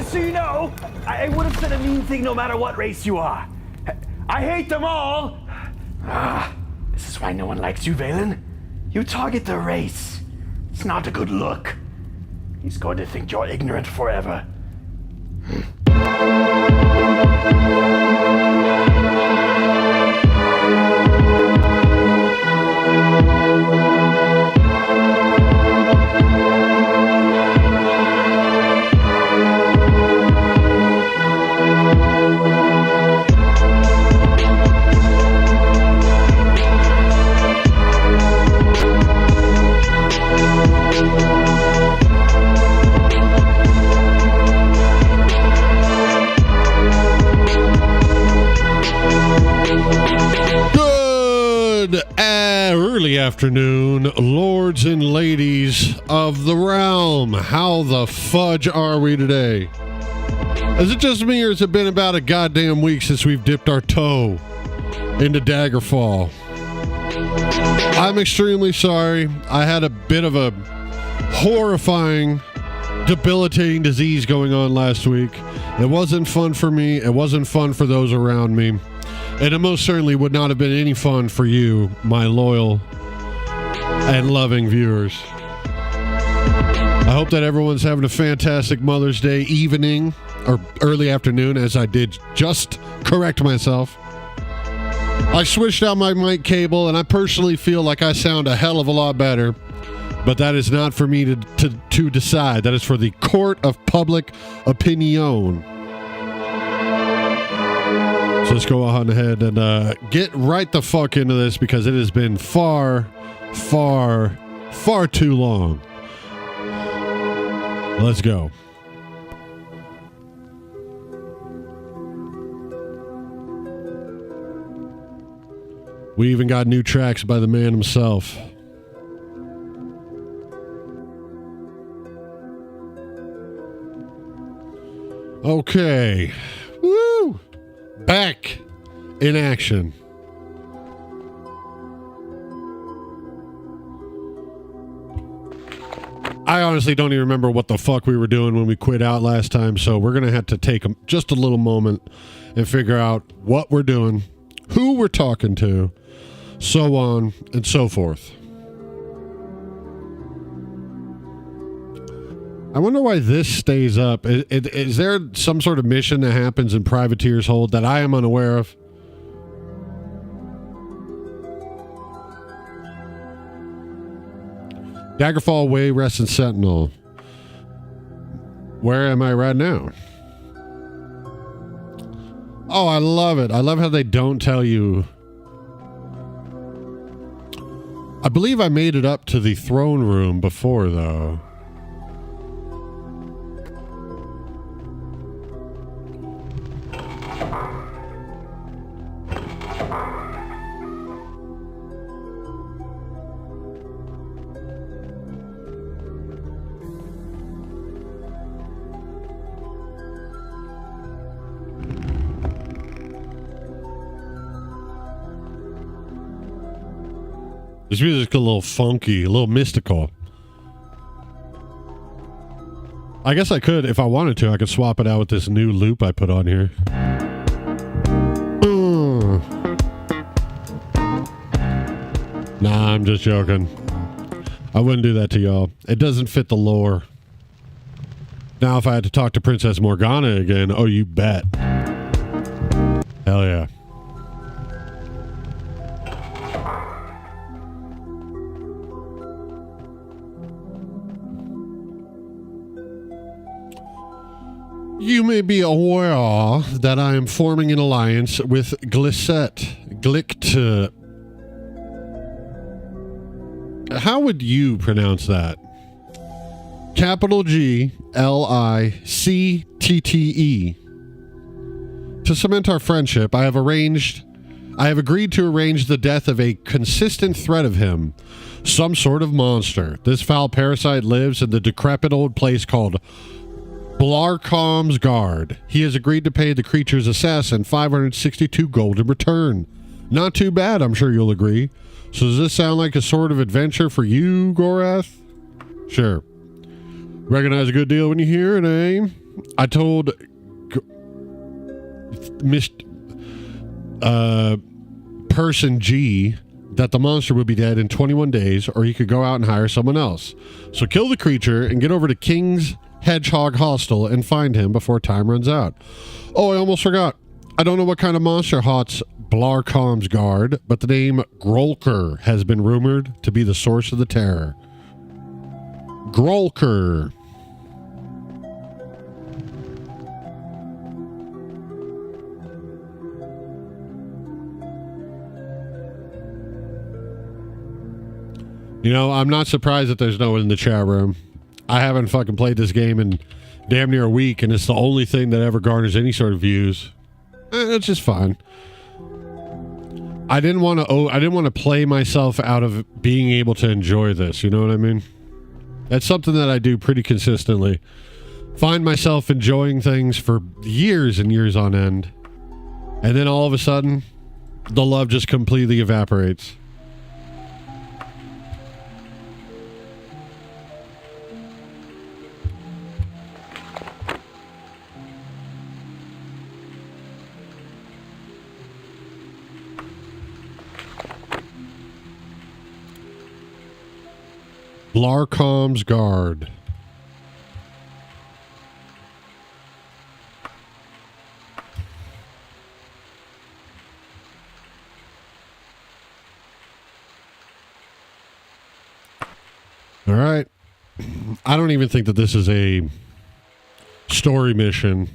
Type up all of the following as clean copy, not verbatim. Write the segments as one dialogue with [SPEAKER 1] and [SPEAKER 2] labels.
[SPEAKER 1] just so you know, I would have said a mean thing no matter what race you are. I hate them all. This is why no one likes you, Valen. You target the race. It's not a good look. He's going to think you're ignorant forever.
[SPEAKER 2] Early afternoon, lords and ladies of the realm. How the fudge are we today? Is it just me, or has it been about a goddamn week since we've dipped our toe into Daggerfall? I'm extremely sorry. I had a bit of a horrifying, debilitating disease going on last week. It wasn't fun for me. It wasn't fun for those around me. And it most certainly would not have been any fun for you, my loyal and loving viewers. I hope that everyone's having a fantastic Mother's Day evening or early afternoon, as I did just correct myself. I switched out my mic cable, and I personally feel like I sound a hell of a lot better, but that is not for me to decide. That is for the court of public opinion. So let's go on ahead and get right the fuck into this, because it has been far too long. Let's go. We even got new tracks by the man himself. Okay. Woo! Back in action. I honestly don't even remember what the fuck we were doing when we quit out last time, so we're going to have to take just a little moment and figure out what we're doing, who we're talking to, so on and so forth. I wonder why this stays up. Is there some sort of mission that happens in Privateer's Hold that I am unaware of? Daggerfall Way, Rest and Sentinel. Where am I right now? Oh, I love it. I love how they don't tell you. I believe I made it up to the throne room before, though. This music's a little funky, a little mystical. I guess I could, if I wanted to, I could swap it out with this new loop I put on here. Nah, I'm just joking. I wouldn't do that to y'all. It doesn't fit the lore. Now, if I had to talk to Princess Morgana again, oh, you bet. Hell yeah. You may be aware that I am forming an alliance with Glict. How would you pronounce that? Capital G L-I-C-T-T-E. To cement our friendship, I have agreed to arrange the death of a consistent threat of him, some sort of monster. This foul parasite lives in the decrepit old place called Blarcom's Guard. He has agreed to pay the creature's assassin 562 gold in return. Not too bad, I'm sure you'll agree. So does this sound like a sort of adventure for you, Gorath? Sure. Recognize a good deal when you hear it, eh? I told Person G that the monster would be dead in 21 days, or he could go out and hire someone else. So kill the creature and get over to King's Hedgehog Hostel and find him before time runs out. Oh, I almost forgot. I don't know what kind of monster haunts Blarcom's guard, but the name Grolker has been rumored to be the source of the terror. Grolker. You know, I'm not surprised that there's no one in the chat room. I haven't fucking played this game in damn near a week, and it's the only thing that ever garners any sort of views. It's just fine. I didn't want to play myself out of being able to enjoy this. You know what I mean? That's something that I do pretty consistently. Find myself enjoying things for years and years on end, and then all of a sudden, the love just completely evaporates. Blarcom's guard. All right. I don't even think that this is a story mission.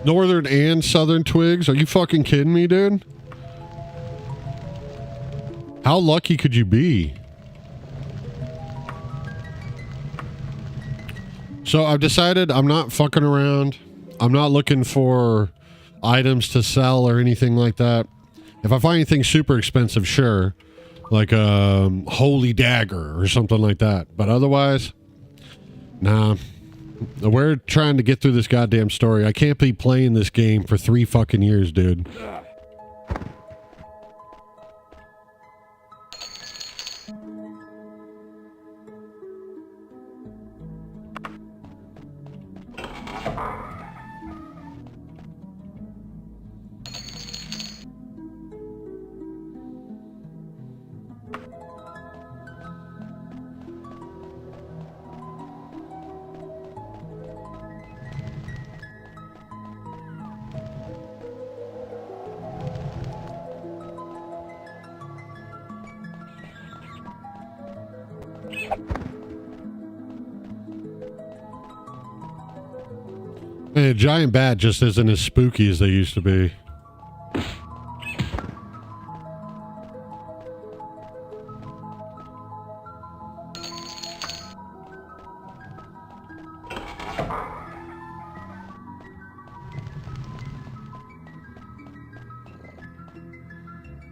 [SPEAKER 2] Northern and southern twigs? Are you fucking kidding me, dude? How lucky could you be? So I've decided I'm not fucking around. I'm not looking for items to sell or anything like that. If I find anything super expensive, sure. Like a holy dagger or something like that. But otherwise, nah. We're trying to get through this goddamn story. I can't be playing this game for 3 fucking years, dude. Man, a giant bat just isn't as spooky as they used to be.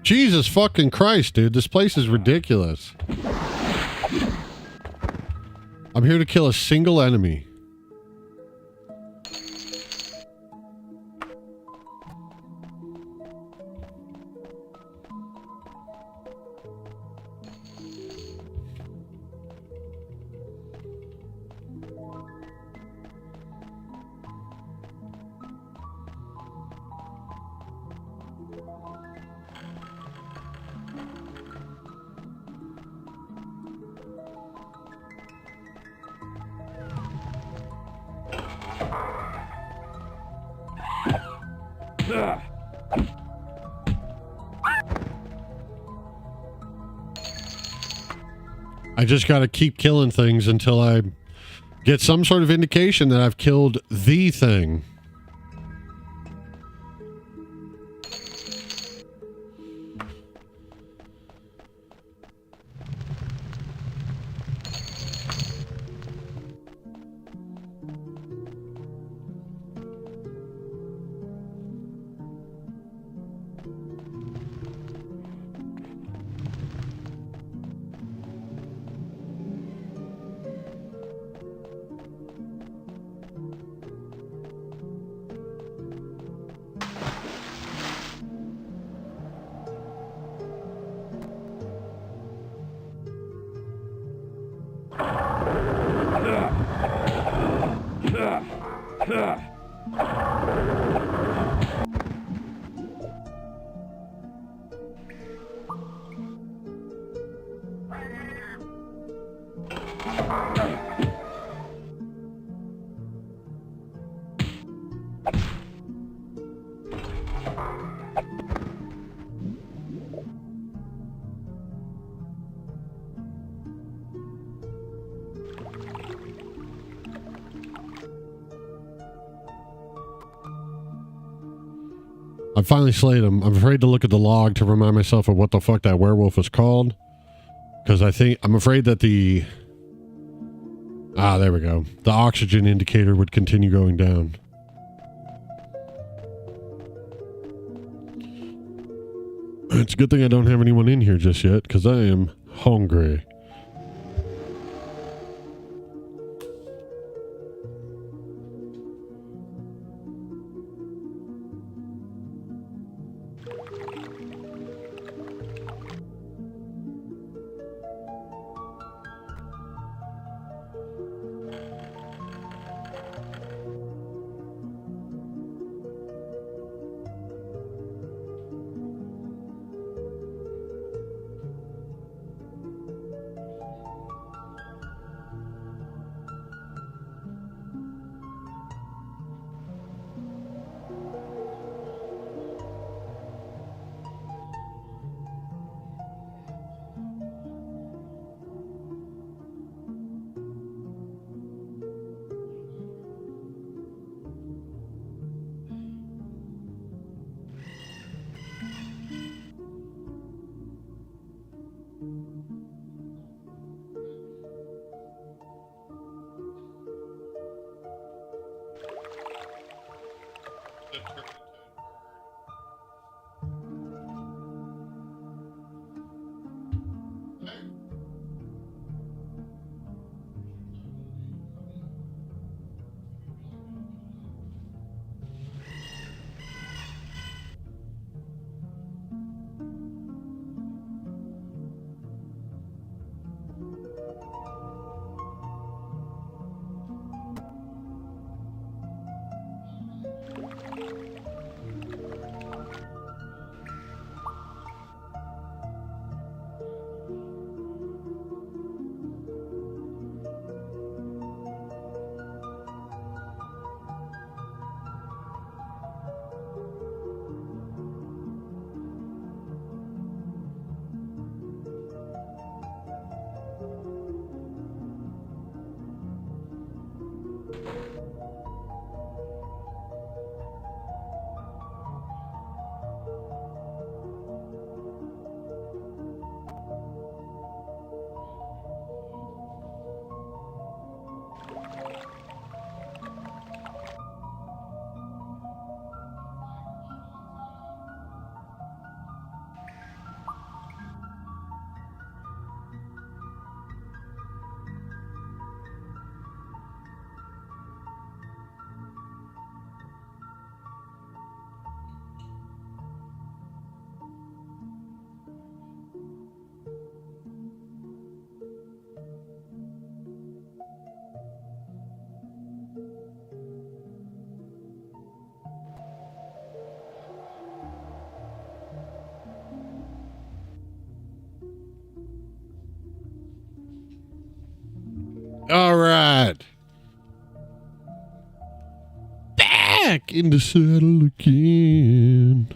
[SPEAKER 2] Jesus fucking Christ, dude. This place is ridiculous. I'm here to kill a single enemy. I just gotta keep killing things until I get some sort of indication that I've killed the thing. I finally slayed him. I'm afraid to look at the log to remind myself of what the fuck that werewolf was called. Because I'm afraid that the... Ah, there we go. The oxygen indicator would continue going down. It's a good thing I don't have anyone in here just yet, because I am hungry. All right. Back back in the saddle again.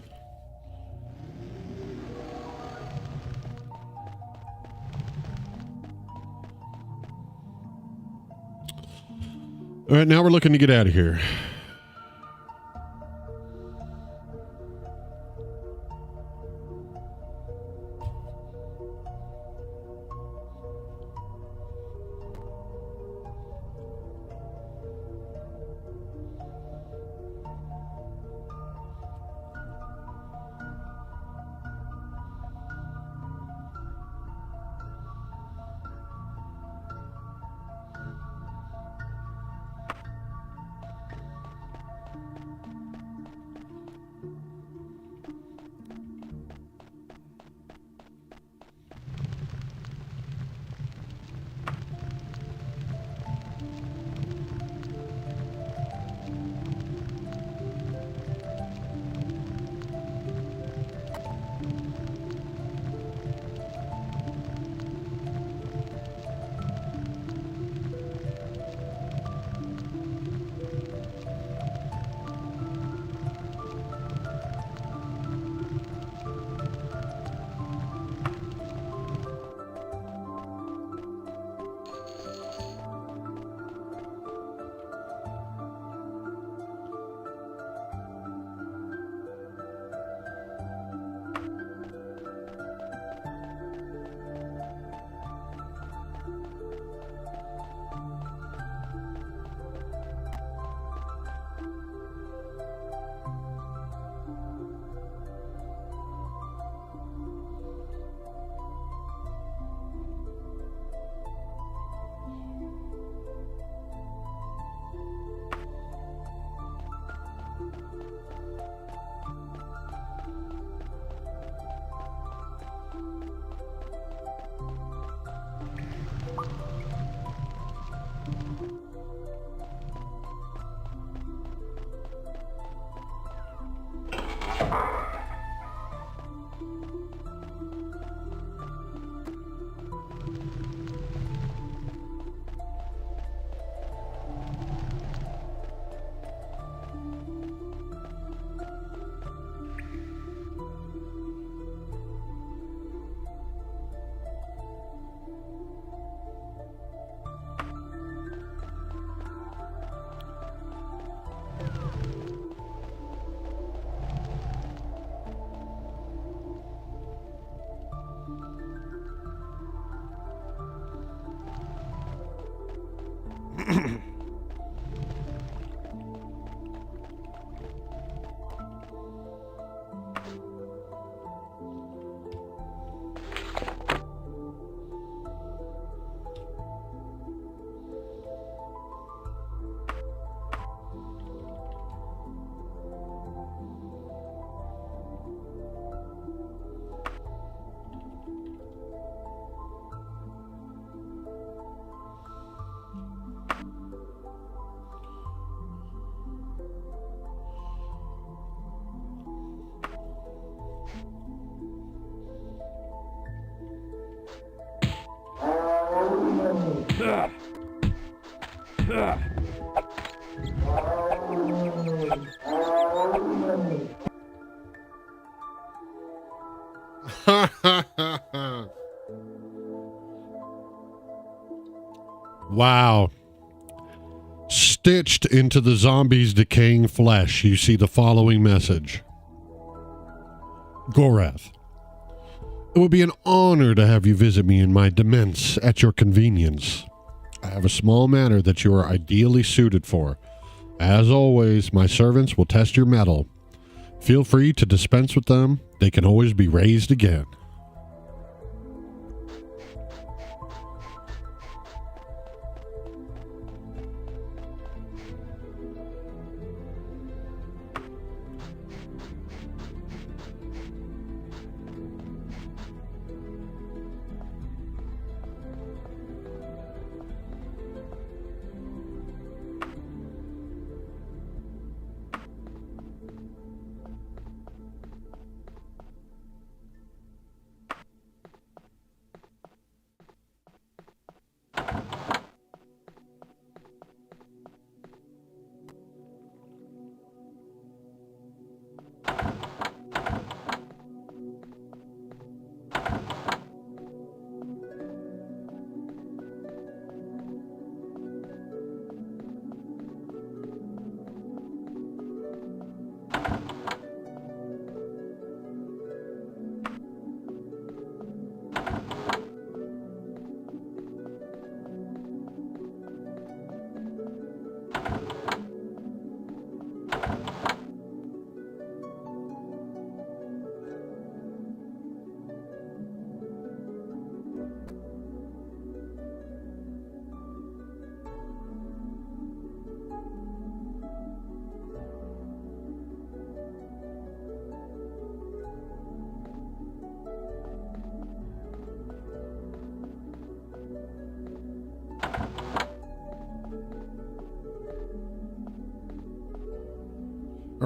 [SPEAKER 2] All right, now we're looking to get out of here. Wow. Stitched into the zombie's decaying flesh, you see the following message. Gorath, it would be an honor to have you visit me in my demesne at your convenience. I have a small matter that you are ideally suited for. As always, my servants will test your mettle. Feel free to dispense with them. They can always be raised again.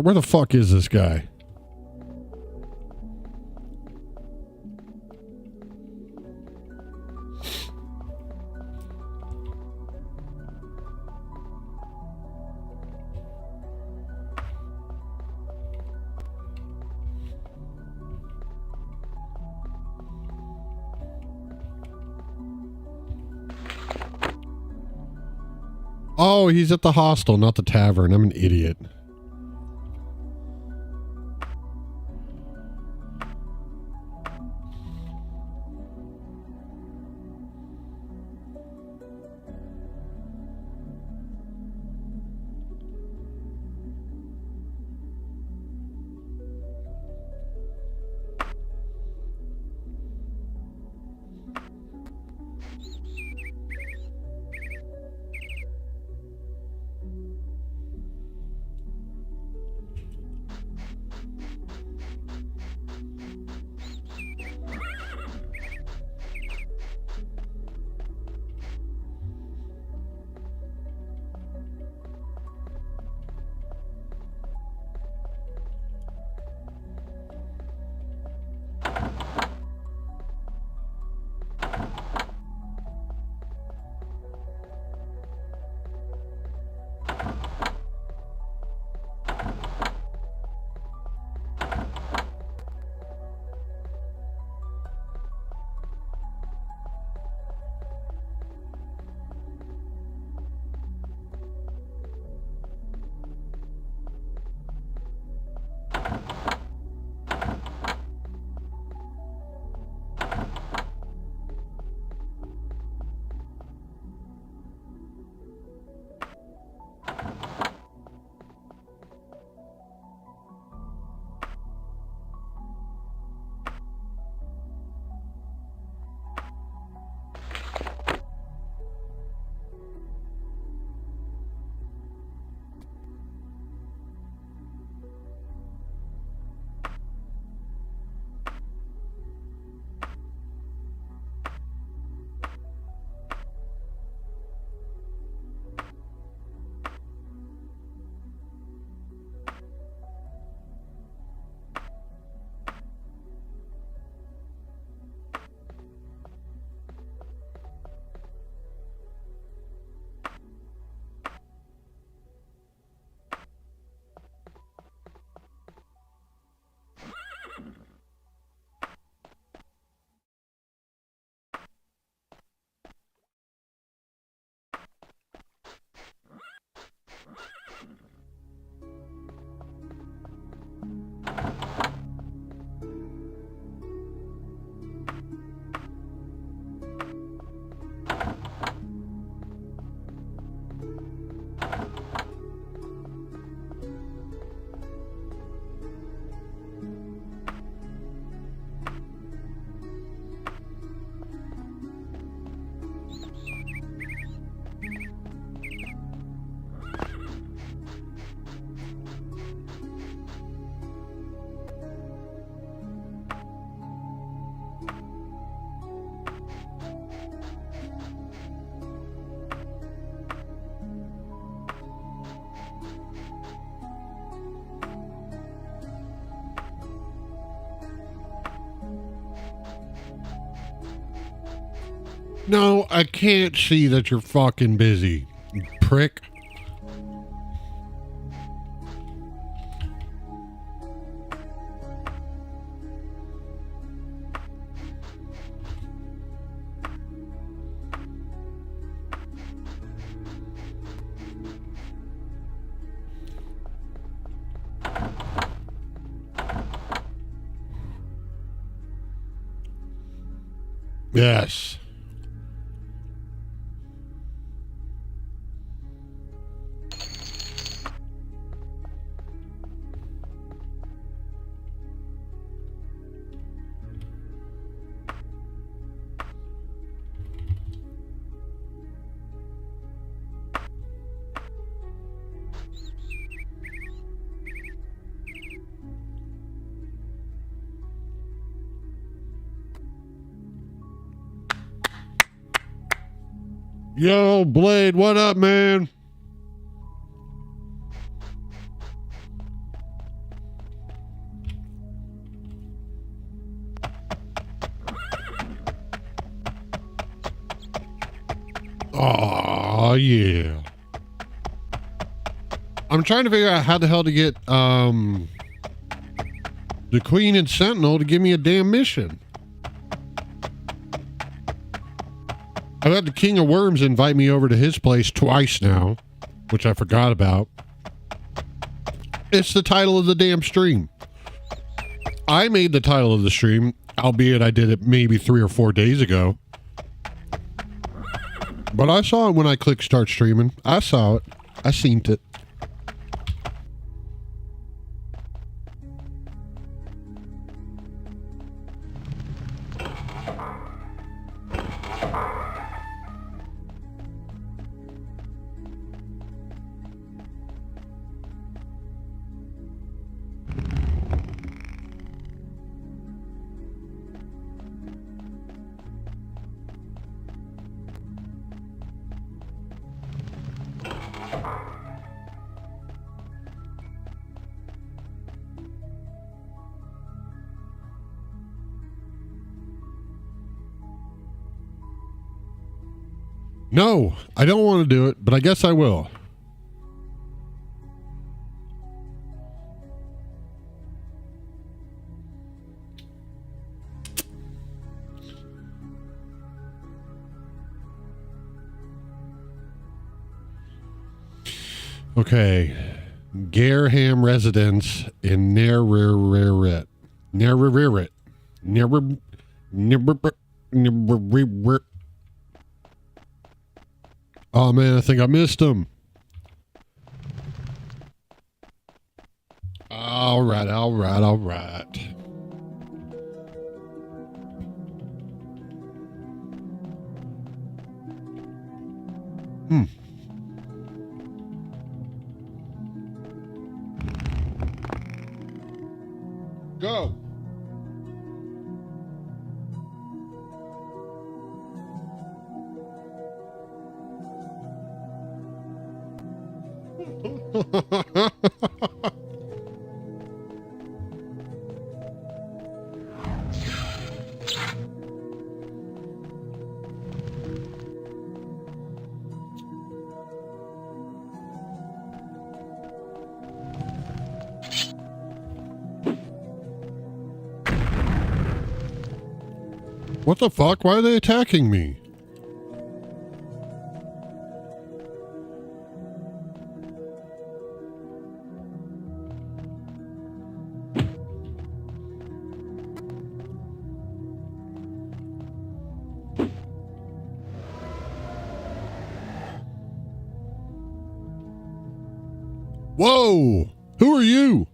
[SPEAKER 2] Where the fuck is this guy? Oh, he's at the hostel, not the tavern. I'm an idiot. No, I can't see that you're fucking busy, you prick. Yes. Yo, Blade, what up, man? Oh, yeah. I'm trying to figure out how the hell to get the Queen and Sentinel to give me a damn mission. I've had the King of Worms invite me over to his place twice now, which I forgot about. It's the title of the damn stream. I made the title of the stream, albeit I did it maybe 3 or 4 days ago. But I saw it when I clicked start streaming. I saw it. I seen it. No, I don't want to do it, but I guess I will. Okay. Gareham residence in Nerririt. Oh man, I think I missed him. All right. Go. What the fuck? Why are they attacking me? Whoa! Who are you?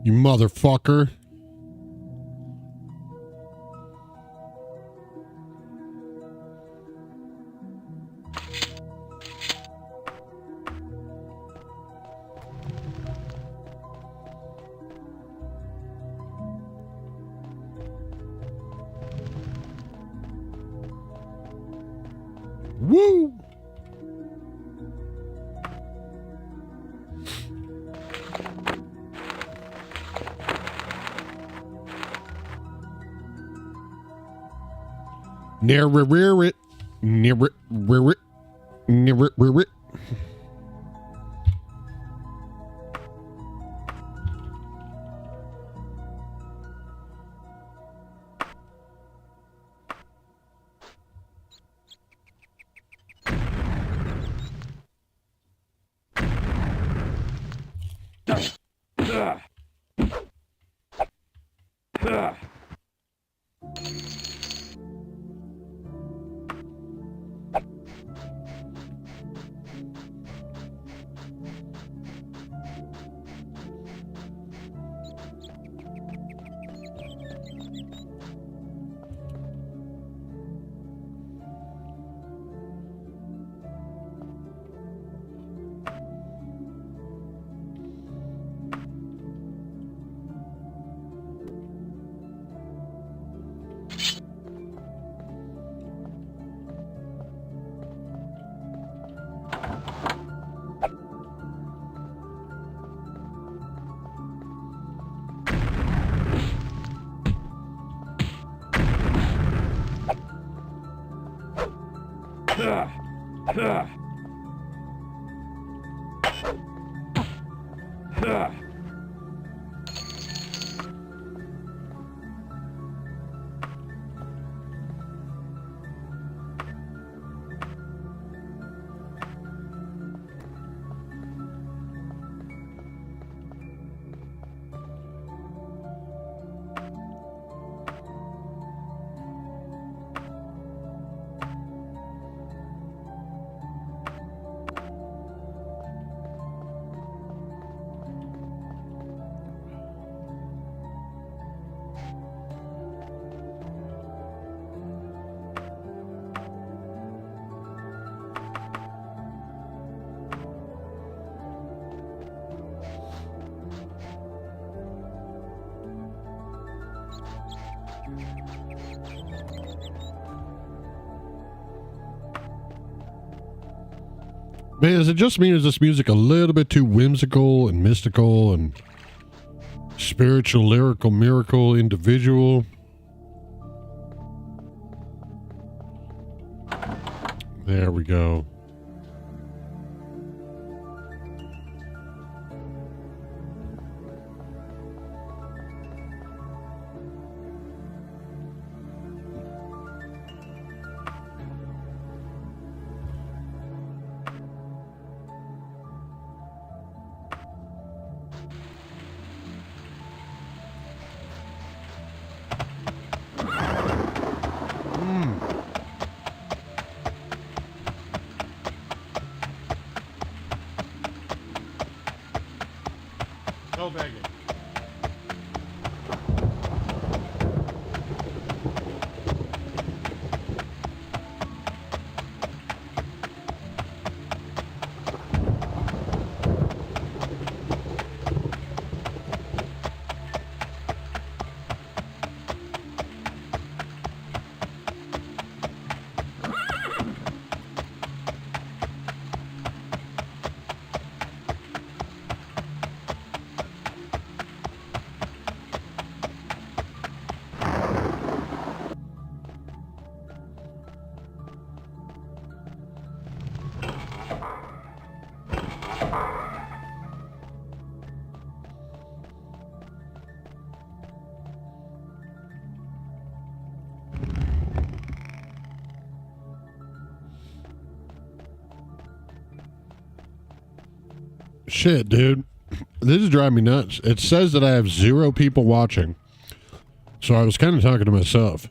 [SPEAKER 2] You motherfucker. Woo! Near it. Man, is it just me or is this music a little bit too whimsical and mystical and spiritual, lyrical, miracle, individual? There we go. No begging. Shit, dude. This is driving me nuts. It says that I have 0 people watching. So I was kind of talking to myself.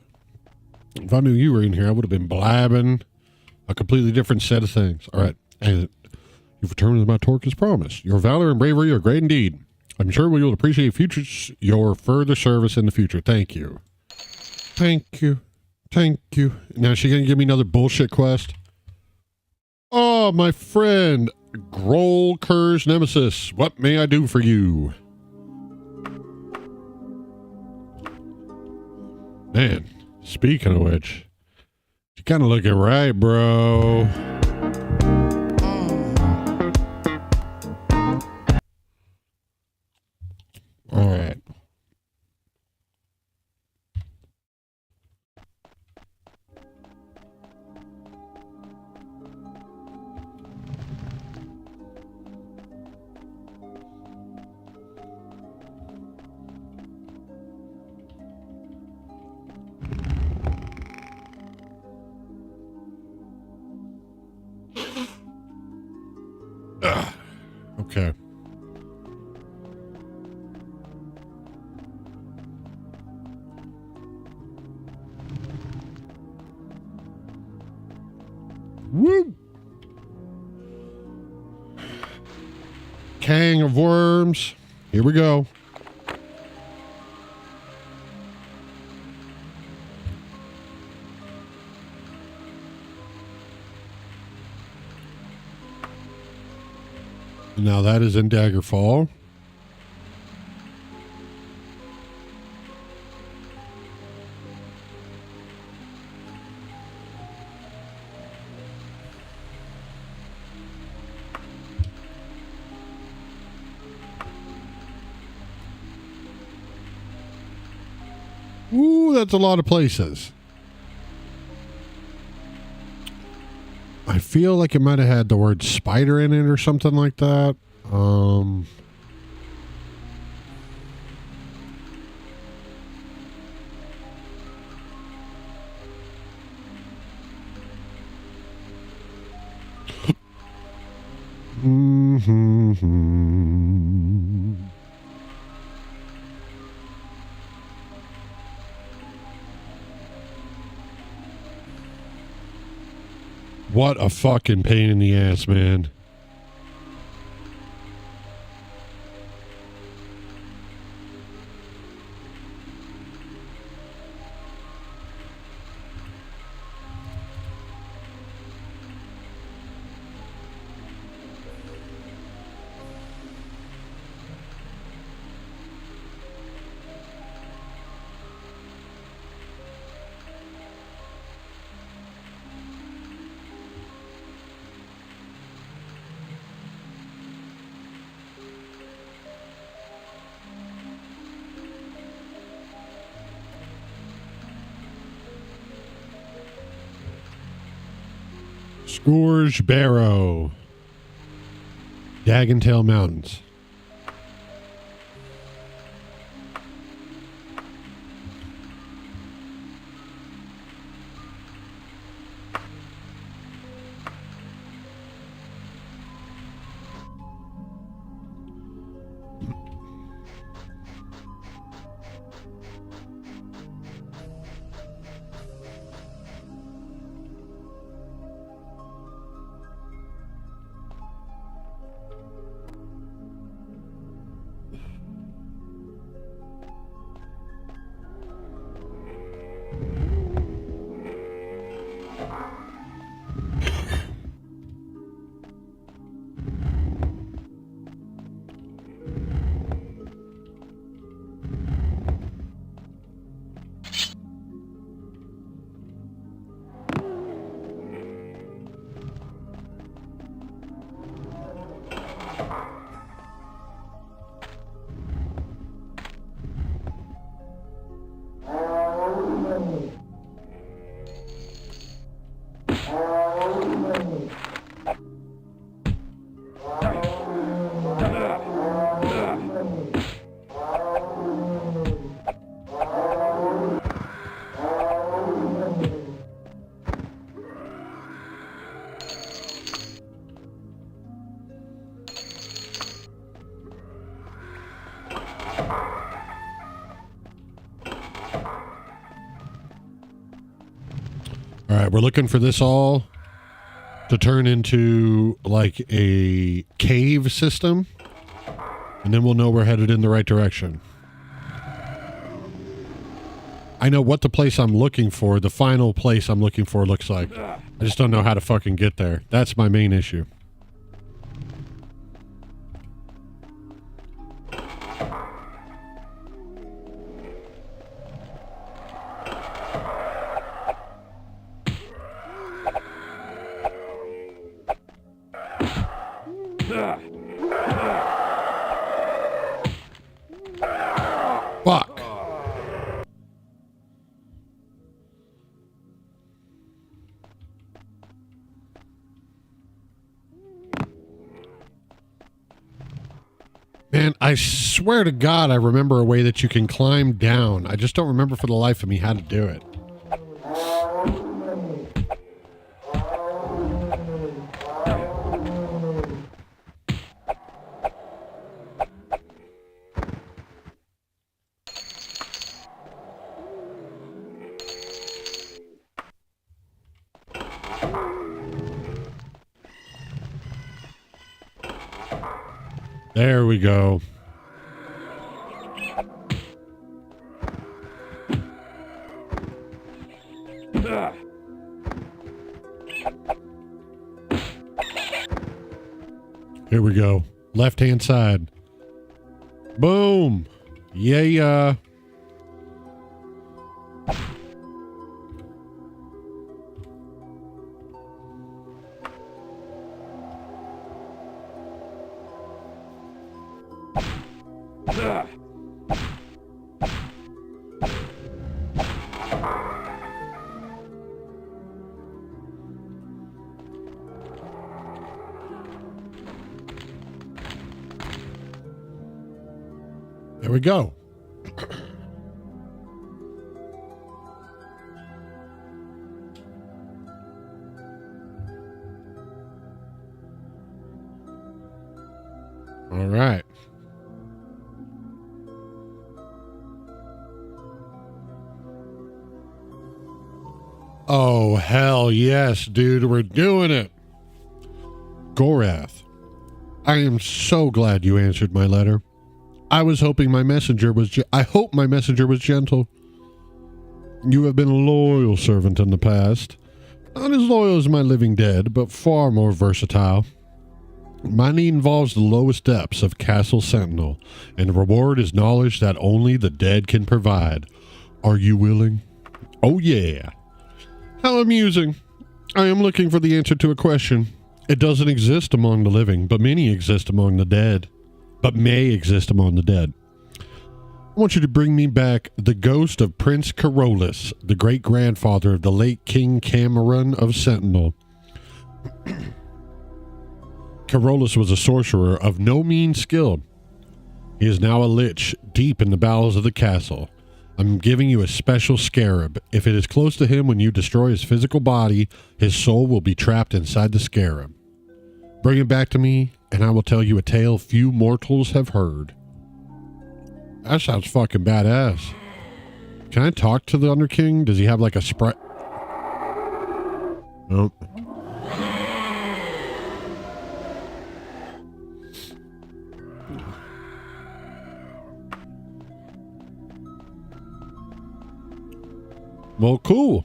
[SPEAKER 2] If I knew you were in here, I would have been blabbing a completely different set of things. All right. And you've returned with my torque as promised. Your valor and bravery are great indeed. I'm sure we will appreciate your further service in the future. Thank you. Thank you. Thank you. Now, is she going to give me another bullshit quest? Oh, my friend. Groll Kerr's Nemesis. What may I do for you? Man, speaking of which, you kind of looking right, bro. All right. Okay. Woo! King of worms. Here we go. Now that is in Daggerfall. Ooh, that's a lot of places. feel like it might have had the word spider in it or something like that. What a fucking pain in the ass, man. Scourge Barrow. Daggentail Mountains. All right, we're looking for this all to turn into like a cave system, and then we'll know we're headed in the right direction. I know what the place I'm looking for, the final place I'm looking for looks like. I just don't know how to fucking get there. That's my main issue. Fuck. Man, I swear to God I remember a way that you can climb down. I just don't remember for the life of me how to do it. There we go. Here we go. Left-hand side. Boom. Yeah. There we go. All right. Oh, hell yes, dude. We're doing it. Gorath, I am so glad you answered my letter. I was hoping my messenger was... I hope my messenger was gentle. You have been a loyal servant in the past. Not as loyal as my living dead, but far more versatile. My need involves the lowest depths of Castle Sentinel, and the reward is knowledge that only the dead can provide. Are you willing? Oh, yeah. How amusing. I am looking for the answer to a question. It doesn't exist among the living, but many exist among the dead. But may exist among the dead. I want you to bring me back the ghost of Prince Carolus, the great-grandfather of the late King Cameron of Sentinel. Carolus was a sorcerer of no mean skill. He is now a lich deep in the bowels of the castle. I'm giving you a special scarab. If it is close to him when you destroy his physical body, his soul will be trapped inside the scarab. Bring it back to me, and I will tell you a tale few mortals have heard. That sounds fucking badass. Can I talk to the Underking? Does he have like a sprite? Nope. Well, cool.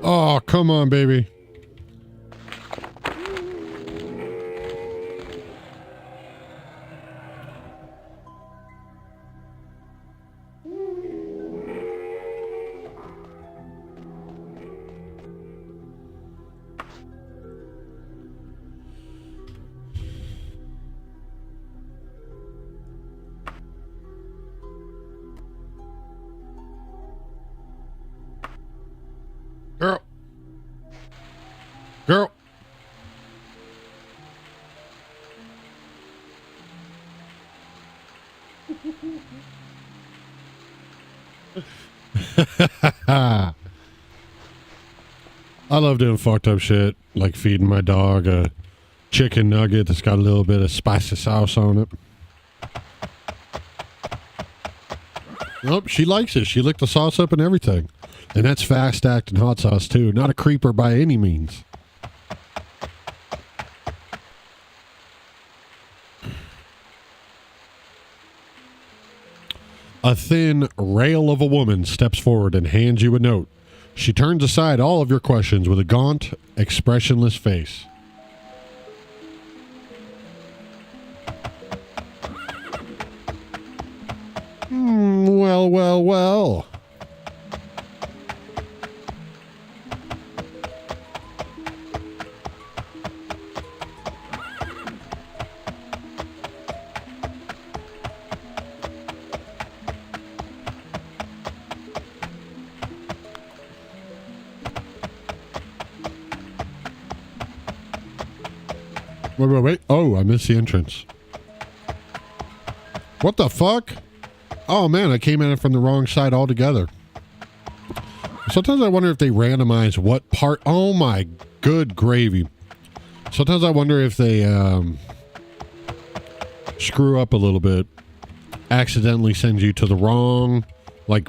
[SPEAKER 2] Oh, come on, baby. Girl. I love doing fucked up shit, like feeding my dog a chicken nugget that's got a little bit of spicy sauce on it. Nope, she likes it. She licked the sauce up and everything. And that's fast acting hot sauce too. Not a creeper by any means. A thin rail of a woman steps forward and hands you a note. She turns aside all of your questions with a gaunt, expressionless face. Well. Wait. Oh, I missed the entrance. What the fuck? Oh, man, I came at it from the wrong side altogether. Sometimes I wonder if they randomize what part... Oh, my good gravy. Sometimes I wonder if they screw up a little bit. Accidentally send you to the wrong, like,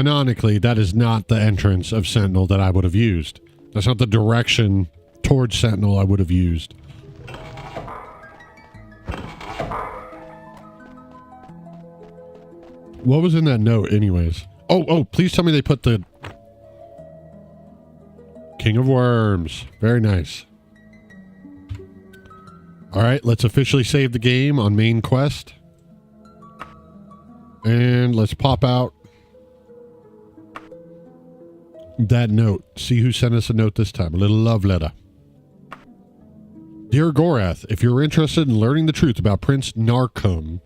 [SPEAKER 2] canonically, that is not the entrance of Sentinel that I would have used. That's not the direction towards Sentinel I would have used. What was in that note anyways? Oh, please tell me they put the King of Worms. Very nice. All right, let's officially save the game on main quest. And let's pop out that note. See who sent us a note this time. A little love letter. Dear Gorath, if you're interested in learning the truth about Prince Narchum,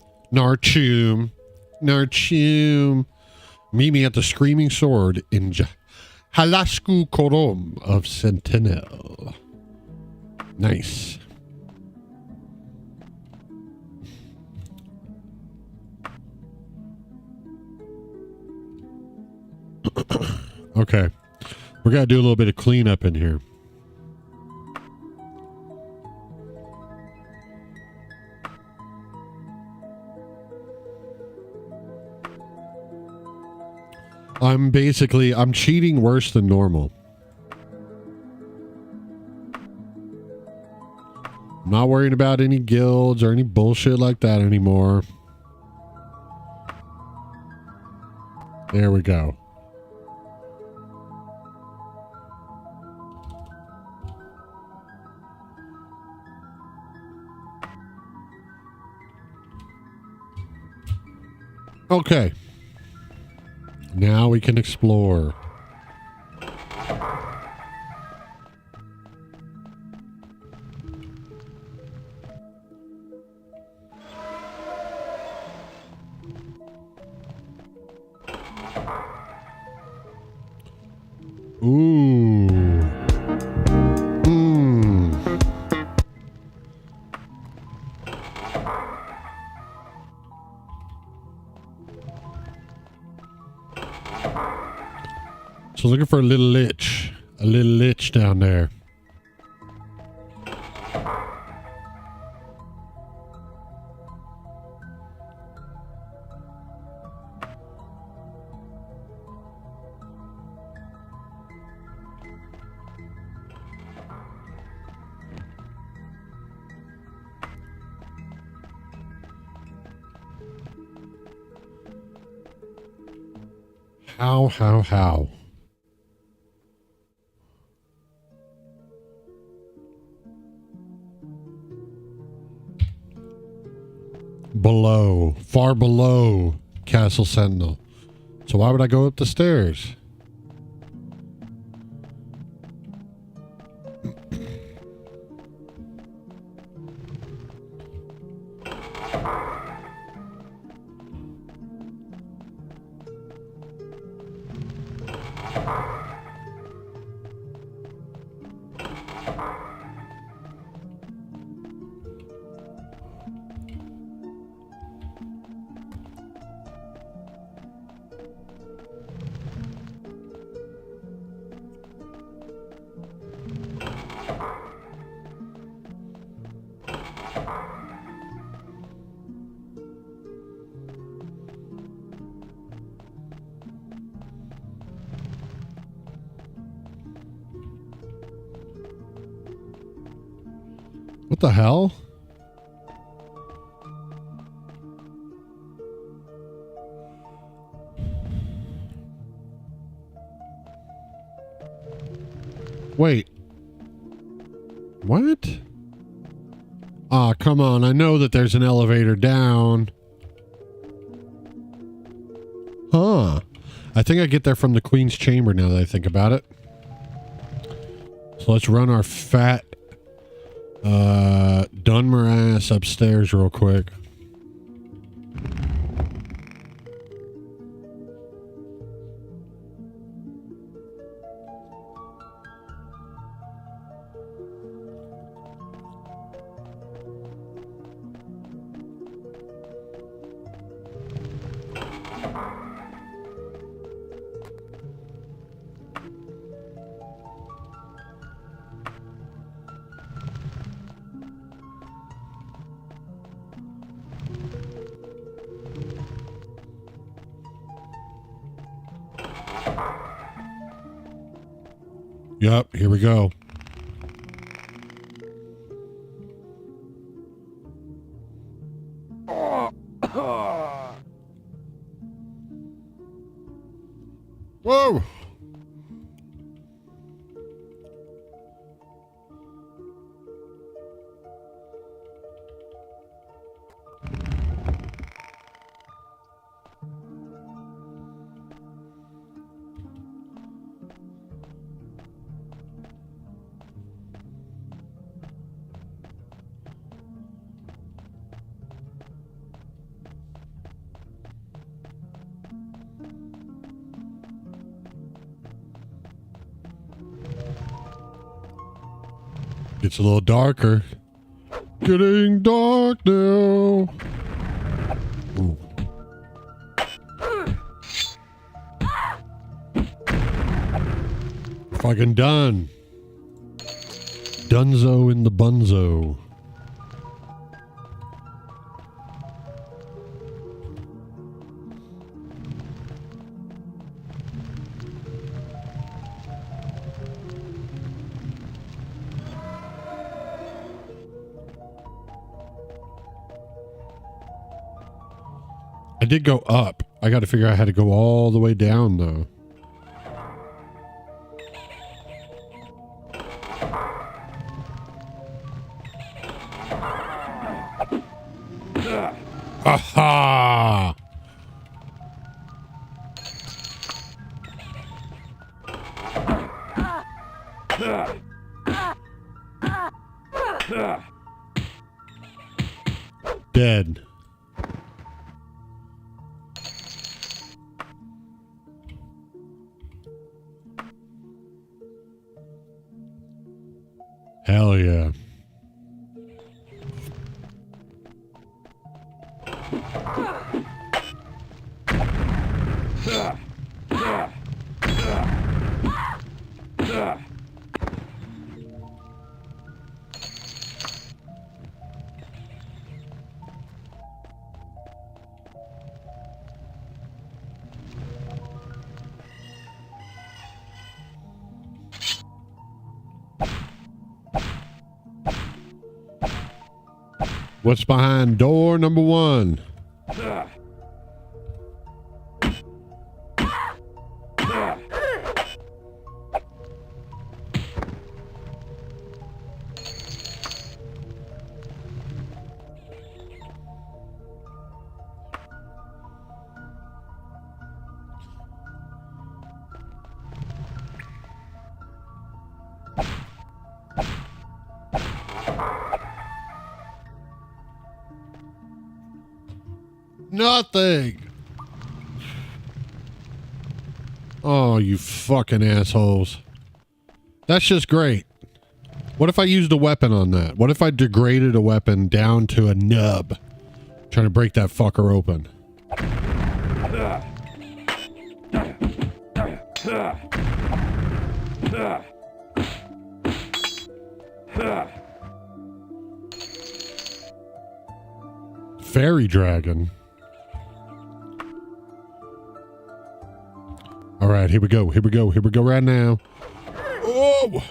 [SPEAKER 2] meet me at the Screaming Sword in Halasku Korom of Sentinel. Nice. Okay. We're going to do a little bit of cleanup in here. I'm cheating worse than normal. I'm not worrying about any guilds or any bullshit like that anymore. There we go. Okay. Now we can explore. Ooh. So looking for a little lich down there. How? Below, far below Castle Sentinel. So why would I go up the stairs? What the hell? Wait. What? Ah, come on. I know that there's an elevator down. Huh. I think I get there from the Queen's Chamber now that I think about it. So let's run our fat Dunmer ass upstairs real quick. Yep, here we go. Whoa! It's a little darker. Getting dark now. Ooh. Fucking done. Dunzo in the bunzo. I did go up. I got to figure out how to go all the way down, though. Aha! Dead. Hell yeah. What's behind door number 1? Nothing. Oh, you fucking assholes. That's just great. What if I used a weapon on that? What if I degraded a weapon down to a nub? Trying to break that fucker open. Fairy dragon. All right, here we go. Here we go. Here we go right now. Oh!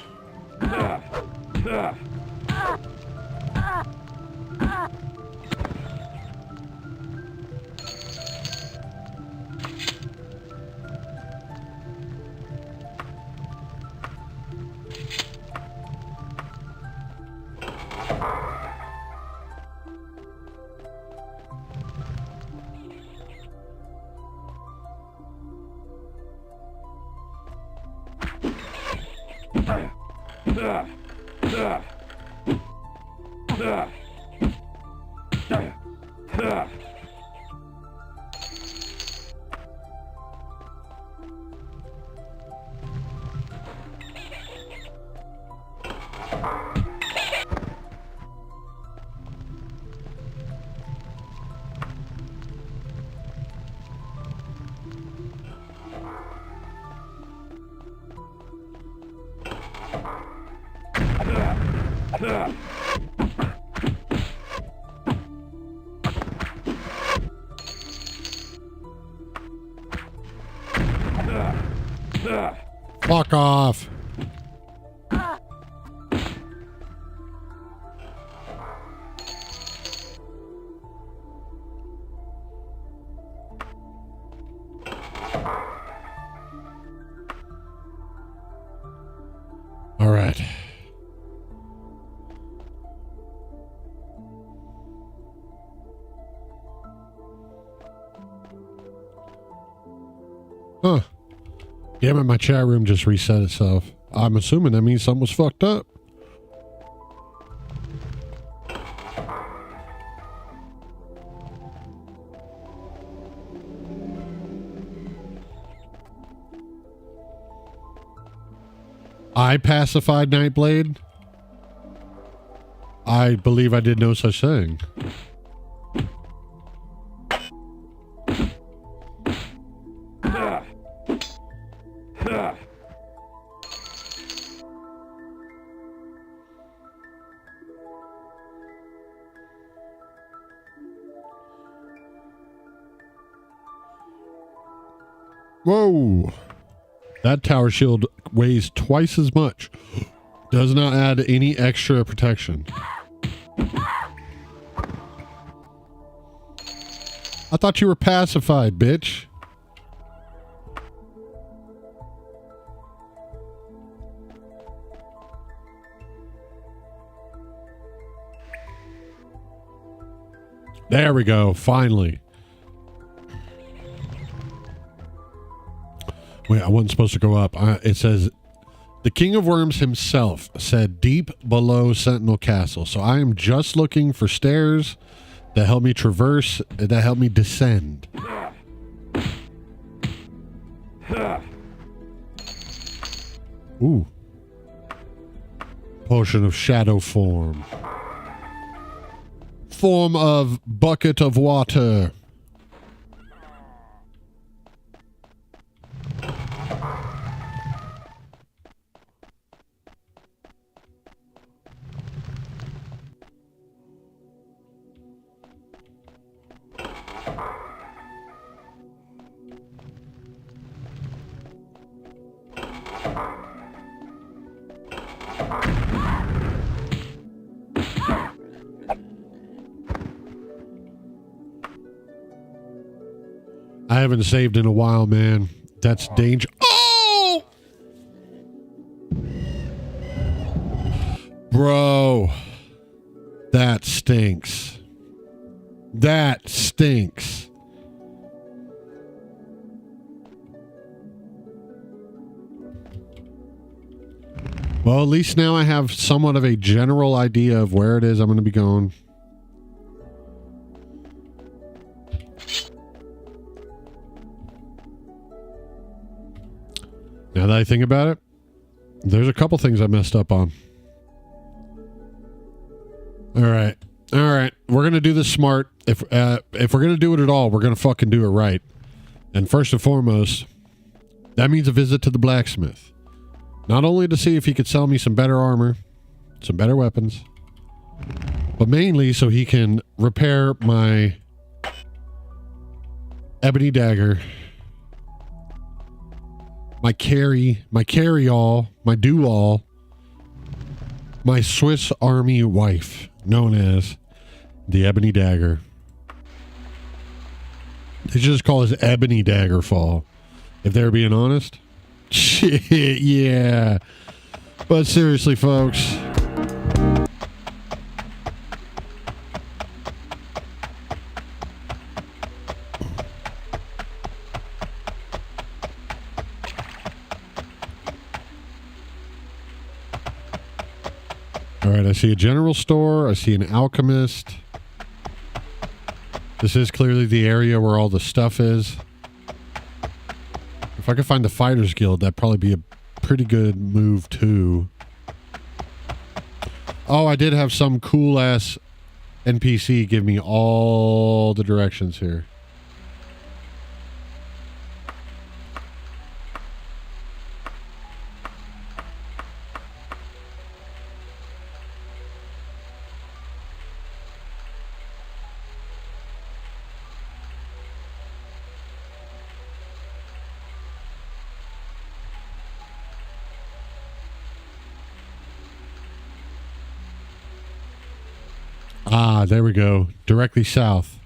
[SPEAKER 2] Fuck off. Huh. Damn it, my chat room just reset itself. I'm assuming that means something was fucked up. I pacified Nightblade? I believe I did no such thing. Whoa. That tower shield weighs twice as much. Does not add any extra protection. I thought you were pacified, bitch. There we go, finally. Wait, I wasn't supposed to go up. It says, the King of Worms himself said deep below Sentinel Castle. So I am just looking for stairs that help me traverse, that help me descend. Ooh. Potion of shadow form. Form of bucket of water. I haven't saved in a while, man. That's danger. Oh! Bro. That stinks. That stinks. Well, at least now I have somewhat of a general idea of where it is I'm going to be going. Now that I think about it, there's a couple things I messed up on. All right. We're going to do this smart. If we're going to do it at all, we're going to fucking do it right. And first and foremost, that means a visit to the blacksmith. Not only to see if he could sell me some better armor, some better weapons, but mainly so he can repair my ebony dagger, my carry-all, my do-all, my Swiss Army wife, known as the Ebony Dagger. They should just call it Ebony Daggerfall, if they're being honest. Shit, yeah. But seriously, folks. All right, I see a general store. I see an alchemist. This is clearly the area where all the stuff is. If I could find the Fighters Guild, that'd probably be a pretty good move, too. Oh, I did have some cool-ass NPC give me all the directions here. Ah, there we go. Directly south.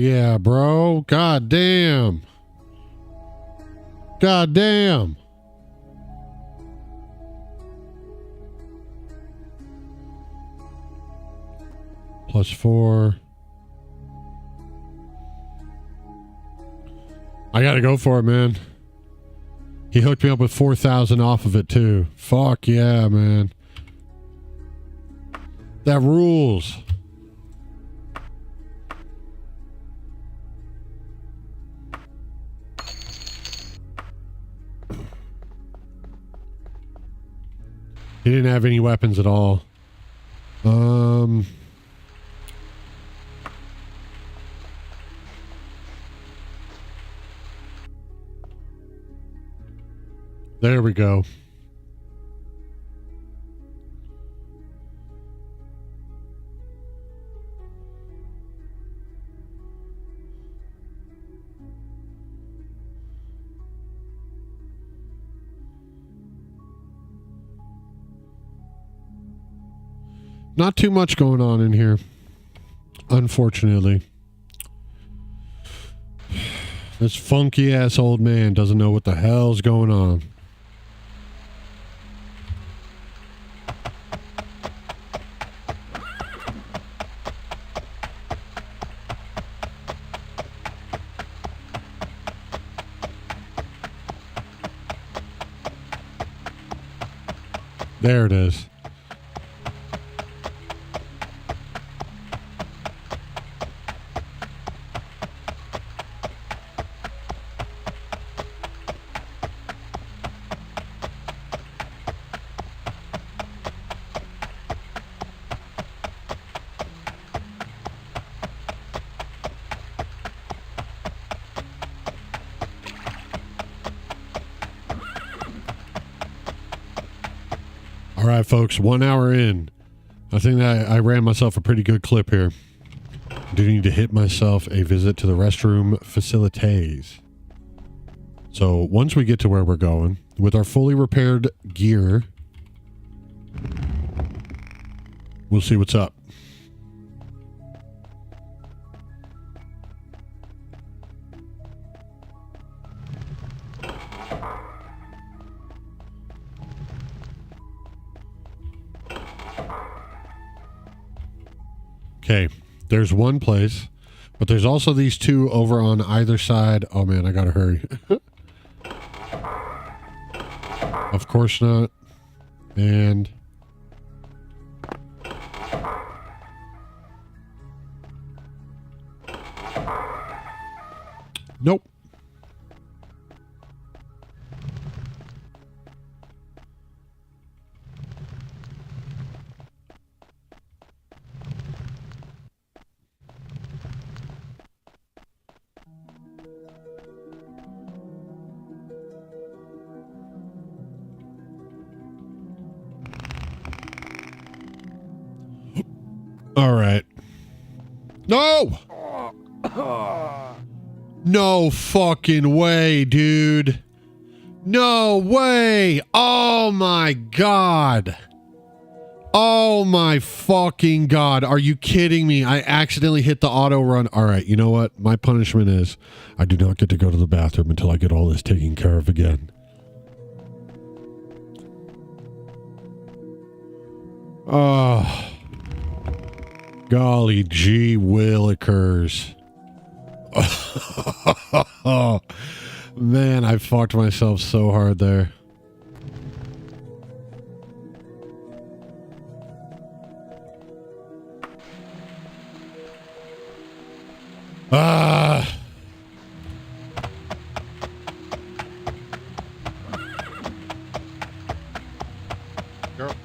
[SPEAKER 2] yeah, bro. God damn. God damn. +4. I gotta go for it, man. He hooked me up with 4,000 off of it, too. Fuck yeah, man. That rules. He didn't have any weapons at all. There we go. Not too much going on in here, unfortunately. This funky ass old man doesn't know what the hell's going on. There it is. All right, folks, 1 hour in. I think that I ran myself a pretty good clip here. I do need to hit myself a visit to the restroom facilities. So once we get to where we're going, with our fully repaired gear, we'll see what's up. Okay, there's one place, but there's also these two over on either side. Oh man, I gotta hurry. Of course not. And nope. All right. No! No fucking way, dude. No way. Oh my God. Oh my fucking God. Are you kidding me? I accidentally hit the auto run. All right, you know what? My punishment is I do not get to go to the bathroom until I get all this taken care of again. Oh. Golly gee willikers. Oh, man, I fucked myself so hard there. Ah. Girl.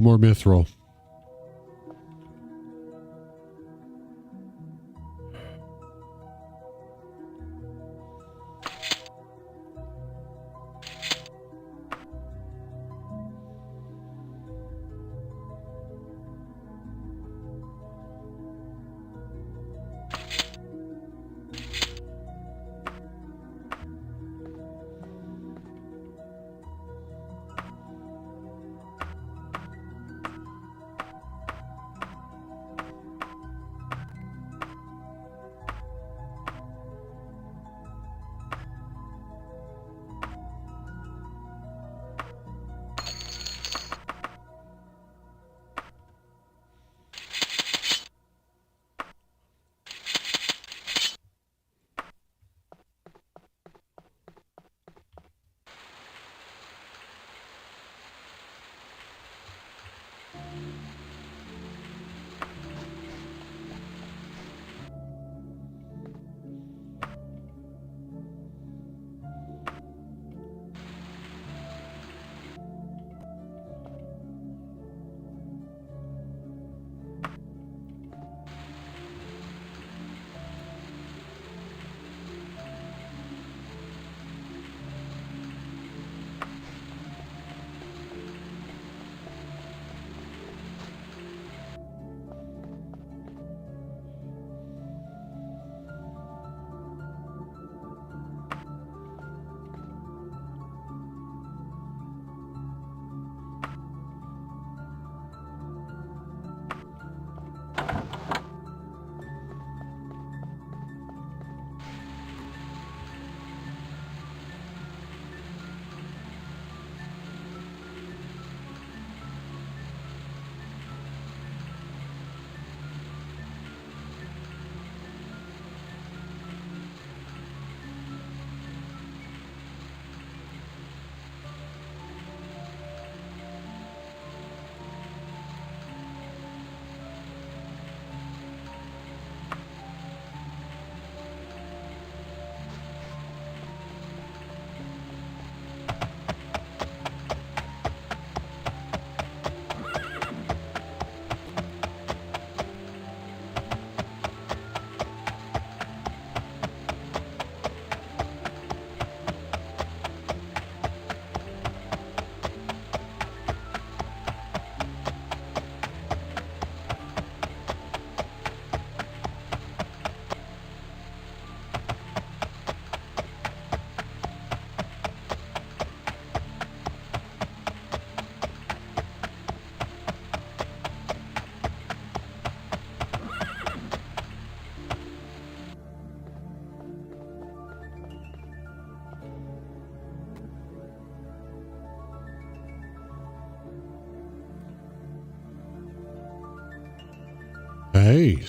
[SPEAKER 2] more mithril. Hey.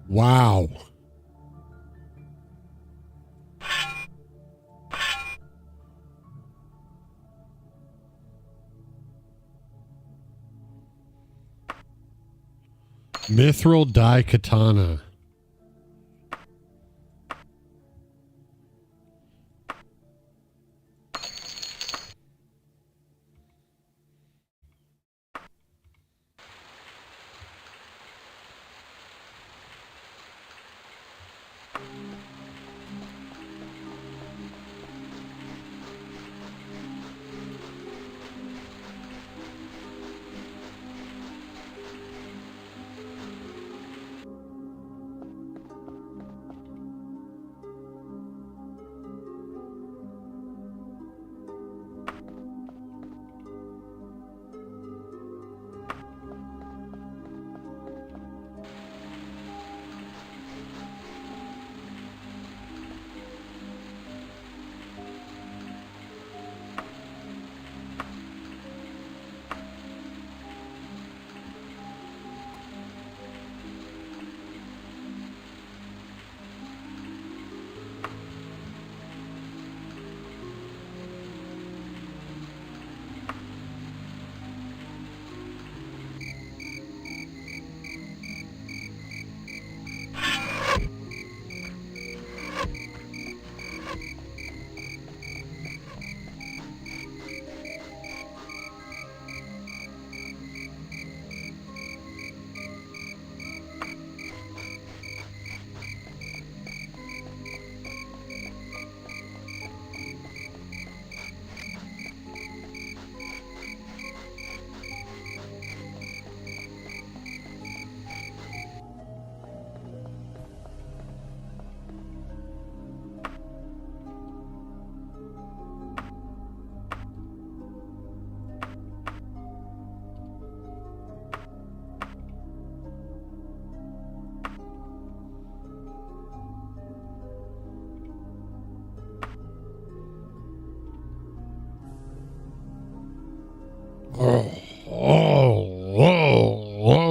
[SPEAKER 2] Wow. Mithril dye katana.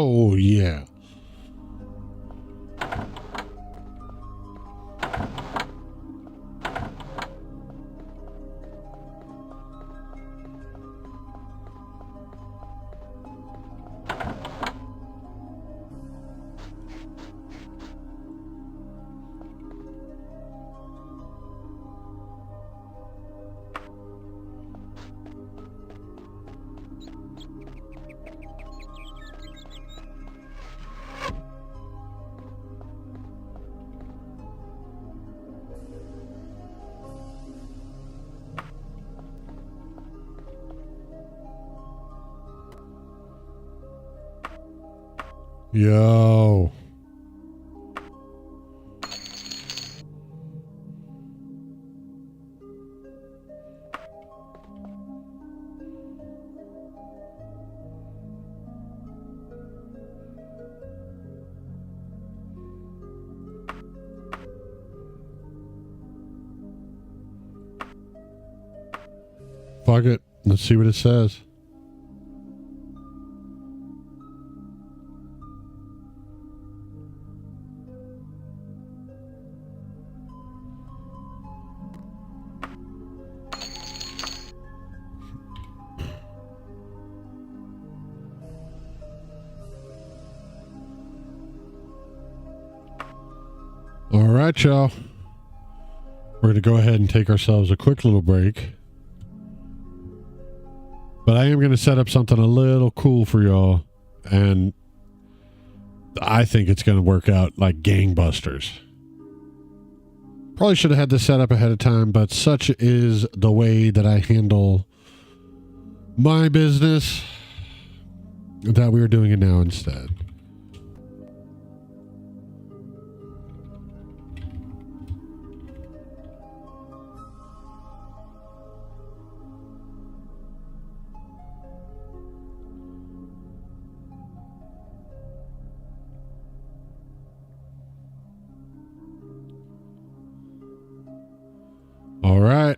[SPEAKER 2] Oh, yeah. Yo. Fuck it. Let's see what it says. All right, y'all. We're going to go ahead and take ourselves a quick little break. But I am going to set up something a little cool for y'all. And I think it's going to work out like gangbusters. Probably should have had this set up ahead of time, but such is the way that I handle my business that we're doing it now instead. All right.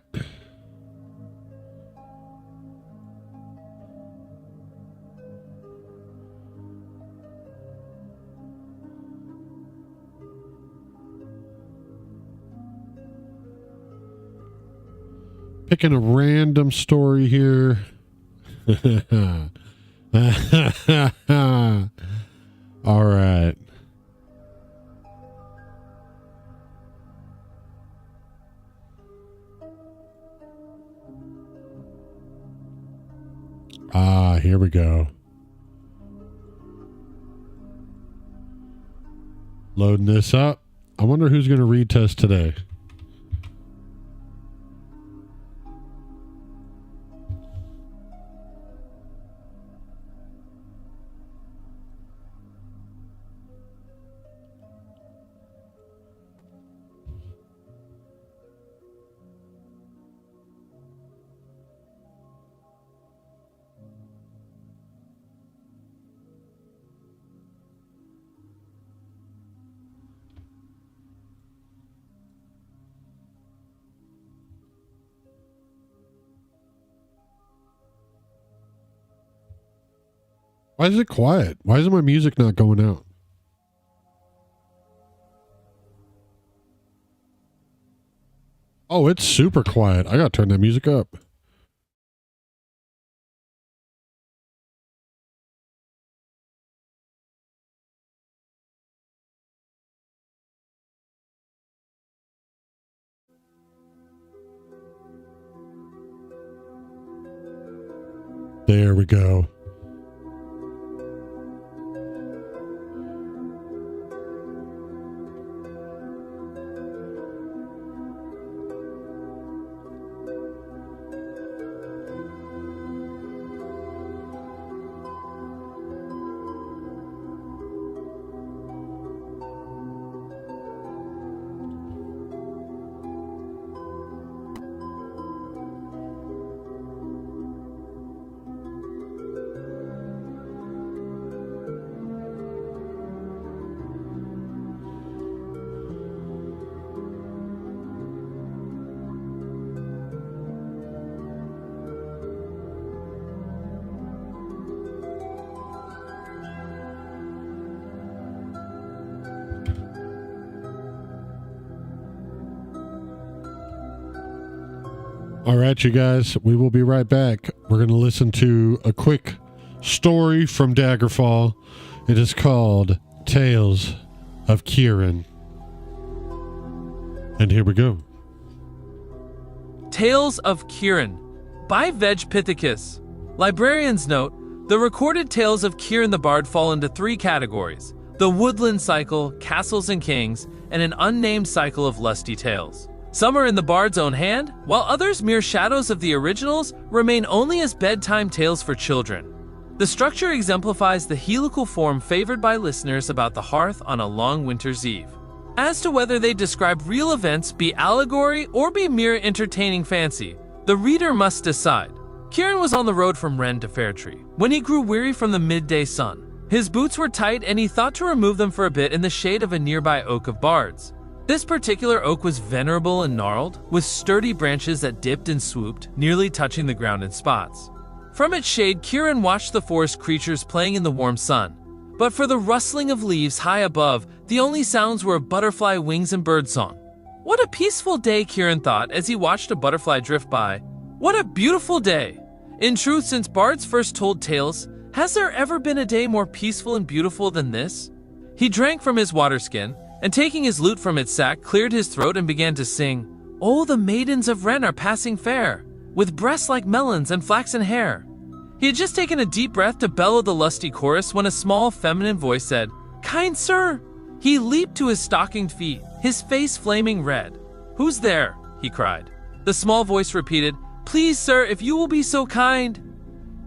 [SPEAKER 2] Picking a random story here. All right. Ah, here we go. Loading this up. I wonder who's going to retest today. Why is it quiet? Why is my music not going out? Oh, it's super quiet. I gotta turn that music up. There we go. All right, you guys, we will be right back. We're going to listen to a quick story from Daggerfall. It is called Tales of Kieran. And here we go.
[SPEAKER 3] Tales of Kieran by Vegpithecus. Librarian's note: the recorded tales of Kieran the Bard fall into 3 categories: the woodland cycle, castles and kings, and an unnamed cycle of lusty tales. Some are in the Bard's own hand, while others, mere shadows of the originals, remain only as bedtime tales for children. The structure exemplifies the helical form favored by listeners about the hearth on a long winter's eve. As to whether they describe real events, be allegory, or be mere entertaining fancy, the reader must decide. Kieran was on the road from Wren to Fairtree when he grew weary from the midday sun. His boots were tight and he thought to remove them for a bit in the shade of a nearby oak of bards. This particular oak was venerable and gnarled, with sturdy branches that dipped and swooped, nearly touching the ground in spots. From its shade, Kieran watched the forest creatures playing in the warm sun. But for the rustling of leaves high above, the only sounds were of butterfly wings and birdsong. What a peaceful day, Kieran thought as he watched a butterfly drift by. What a beautiful day! In truth, since bards first told tales, has there ever been a day more peaceful and beautiful than this? He drank from his water skin, and taking his lute from its sack, cleared his throat and began to sing. Oh, the maidens of Wren are passing fair, with breasts like melons and flaxen hair. He had just taken a deep breath to bellow the lusty chorus when a small feminine voice said, "Kind sir!" He leaped to his stockinged feet, his face flaming red. "Who's there?" he cried. The small voice repeated, "Please sir, if you will be so kind."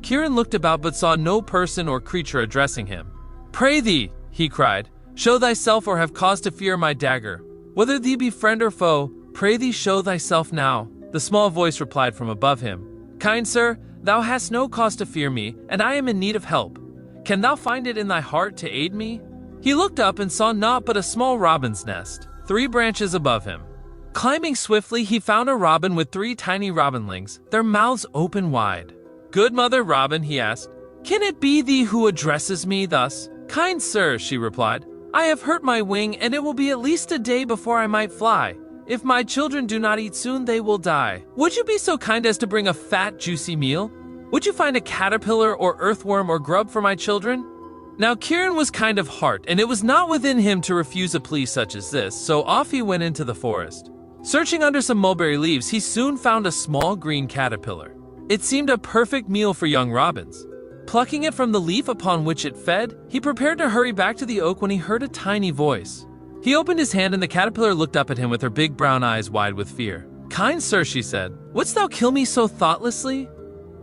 [SPEAKER 3] Kieran looked about but saw no person or creature addressing him. "Pray thee," he cried, "show thyself or have cause to fear my dagger. Whether thee be friend or foe, pray thee show thyself now." The small voice replied from above him, "Kind sir, thou hast no cause to fear me, and I am in need of help. Can thou find it in thy heart to aid me?" He looked up and saw naught but a small robin's nest, 3 branches above him. Climbing swiftly, he found a robin with 3 tiny robinlings, their mouths open wide. "Good mother robin," he asked, "can it be thee who addresses me thus?" "Kind sir," she replied, "I have hurt my wing, and it will be at least a day before I might fly. If my children do not eat soon, they will die. Would you be so kind as to bring a fat, juicy meal? Would you find a caterpillar or earthworm or grub for my children?" Now Kieran was kind of heart, and it was not within him to refuse a plea such as this, so off he went into the forest. Searching under some mulberry leaves, he soon found a small green caterpillar. It seemed a perfect meal for young robins. Plucking it from the leaf upon which it fed, he prepared to hurry back to the oak when he heard a tiny voice. He opened his hand and the caterpillar looked up at him with her big brown eyes wide with fear. "Kind sir," she said, "wouldst thou kill me so thoughtlessly?"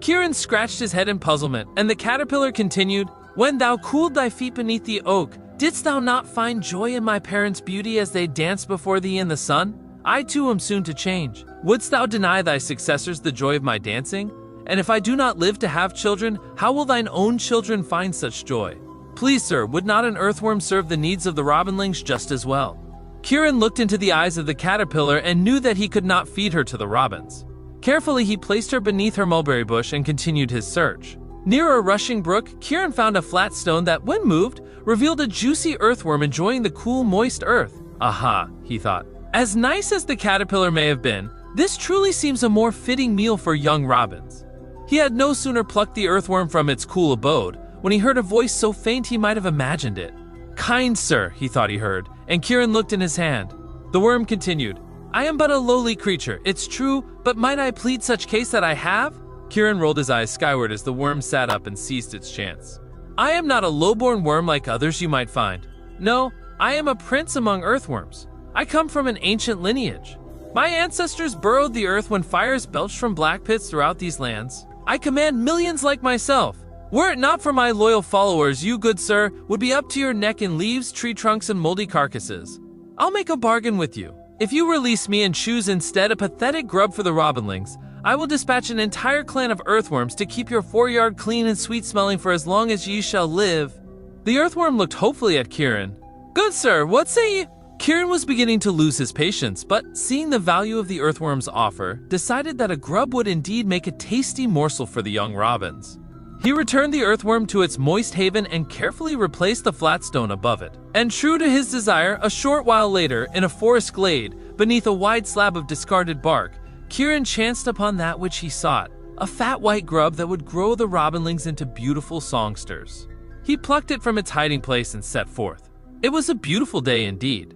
[SPEAKER 3] Kieran scratched his head in puzzlement, and the caterpillar continued, "When thou cooled thy feet beneath the oak, didst thou not find joy in my parents' beauty as they danced before thee in the sun? I too am soon to change. Wouldst thou deny thy successors the joy of my dancing? And if I do not live to have children, how will thine own children find such joy? Please, sir, would not an earthworm serve the needs of the robinlings just as well?" Kieran looked into the eyes of the caterpillar and knew that he could not feed her to the robins. Carefully, he placed her beneath her mulberry bush and continued his search. Near a rushing brook, Kieran found a flat stone that, when moved, revealed a juicy earthworm enjoying the cool, moist earth. "Aha," he thought. "As nice as the caterpillar may have been, this truly seems a more fitting meal for young robins." He had no sooner plucked the earthworm from its cool abode when he heard a voice so faint he might have imagined it. "Kind sir," he thought he heard, and Kieran looked in his hand. The worm continued, "I am but a lowly creature, it's true, but might I plead such case that I have?" Kieran rolled his eyes skyward as the worm sat up and seized its chance. "I am not a low-born worm like others you might find. No, I am a prince among earthworms. I come from an ancient lineage. My ancestors burrowed the earth when fires belched from black pits throughout these lands. I command millions like myself. Were it not for my loyal followers, you, good sir, would be up to your neck in leaves, tree trunks, and moldy carcasses. I'll make a bargain with you. If you release me and choose instead a pathetic grub for the robinlings, I will dispatch an entire clan of earthworms to keep your 4-yard clean and sweet-smelling for as long as ye shall live." The earthworm looked hopefully at Kieran. "Good sir, what say ye?" Kieran was beginning to lose his patience, but seeing the value of the earthworm's offer, decided that a grub would indeed make a tasty morsel for the young robins. He returned the earthworm to its moist haven and carefully replaced the flat stone above it. And true to his desire, a short while later, in a forest glade, beneath a wide slab of discarded bark, Kieran chanced upon that which he sought, a fat white grub that would grow the robinlings into beautiful songsters. He plucked it from its hiding place and set forth. It was a beautiful day indeed.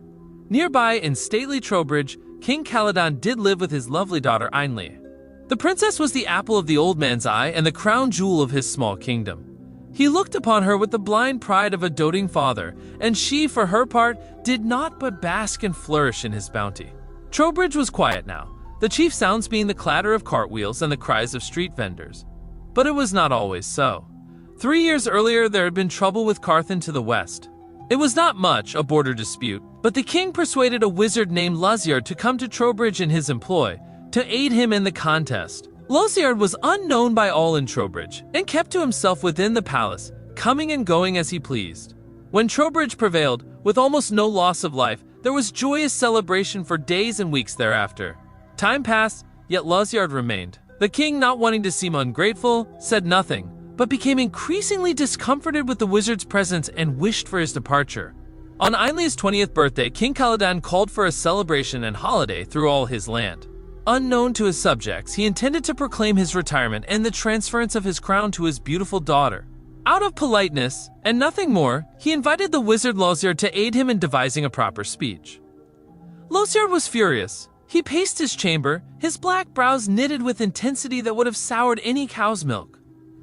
[SPEAKER 3] Nearby in stately Trowbridge, King Caledon did live with his lovely daughter Ainley. The princess was the apple of the old man's eye and the crown jewel of his small kingdom. He looked upon her with the blind pride of a doting father, and she, for her part, did not but bask and flourish in his bounty. Trowbridge was quiet now, the chief sounds being the clatter of cartwheels and the cries of street vendors. But it was not always so. 3 years earlier there had been trouble with Carthan to the west. It was not much, a border dispute, but the king persuaded a wizard named Luziard to come to Trowbridge in his employ, to aid him in the contest. Luziard was unknown by all in Trowbridge, and kept to himself within the palace, coming and going as he pleased. When Trowbridge prevailed, with almost no loss of life, there was joyous celebration for days and weeks thereafter. Time passed, yet Luziard remained. The king, not wanting to seem ungrateful, said nothing, but became increasingly discomforted with the wizard's presence and wished for his departure. On Ainley's 20th birthday, King Caledon called for a celebration and holiday through all his land. Unknown to his subjects, he intended to proclaim his retirement and the transference of his crown to his beautiful daughter. Out of politeness, and nothing more, he invited the wizard Luziard to aid him in devising a proper speech. Luziard was furious. He paced his chamber, his black brows knitted with intensity that would have soured any cow's milk.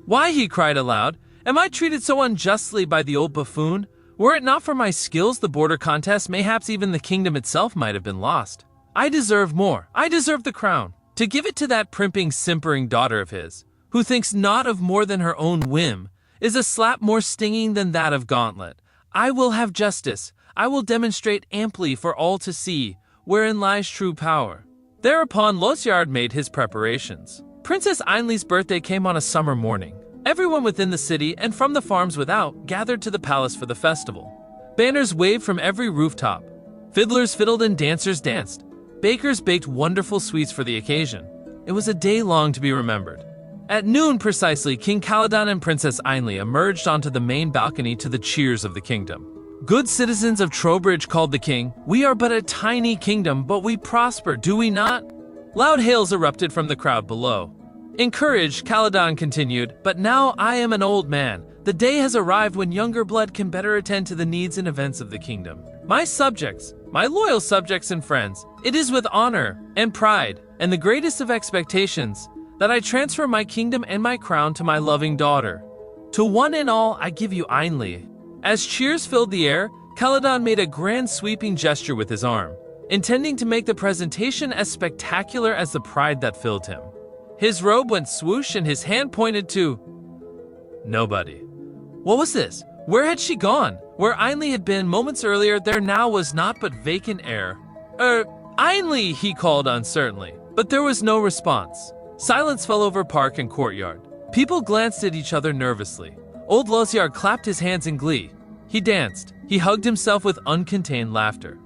[SPEAKER 3] "Why," he cried aloud, "am I treated so unjustly by the old buffoon? Were it not for my skills, the border contest, mayhaps even the kingdom itself might have been lost. I deserve more. I deserve the crown. To give it to that primping, simpering daughter of his, who thinks not of more than her own whim, is a slap more stinging than that of gauntlet. I will have justice. I will demonstrate amply for all to see, wherein lies true power." Thereupon Luziard made his preparations. Princess Ainley's birthday came on a summer morning. Everyone within the city and from the farms without gathered to the palace for the festival. Banners waved from every rooftop. Fiddlers fiddled and dancers danced. Bakers baked wonderful sweets for the occasion. It was a day long to be remembered. At noon precisely, King Caledon and Princess Ainley emerged onto the main balcony to the cheers of the kingdom. "Good citizens of Trowbridge," called the king, "we are but a tiny kingdom, but we prosper, do we not?" Loud hails erupted from the crowd below. Encouraged, Caledon continued, "But now I am an old man. The day has arrived when younger blood can better attend to the needs and events of the kingdom. My subjects, my loyal subjects and friends, it is with honor and pride and the greatest of expectations that I transfer my kingdom and my crown to my loving daughter. To one and all I give you Ainley." As cheers filled the air, Caledon made a grand sweeping gesture with his arm, intending to make the presentation as spectacular as the pride that filled him. His robe went swoosh and his hand pointed to nobody. What was this? Where had she gone? Where Ainley had been moments earlier, there now was naught but vacant air. Ainley, he called uncertainly, but there was no response. Silence fell over park and courtyard. People glanced at each other nervously. Old Luziard clapped his hands in glee. He danced. He hugged himself with uncontained laughter.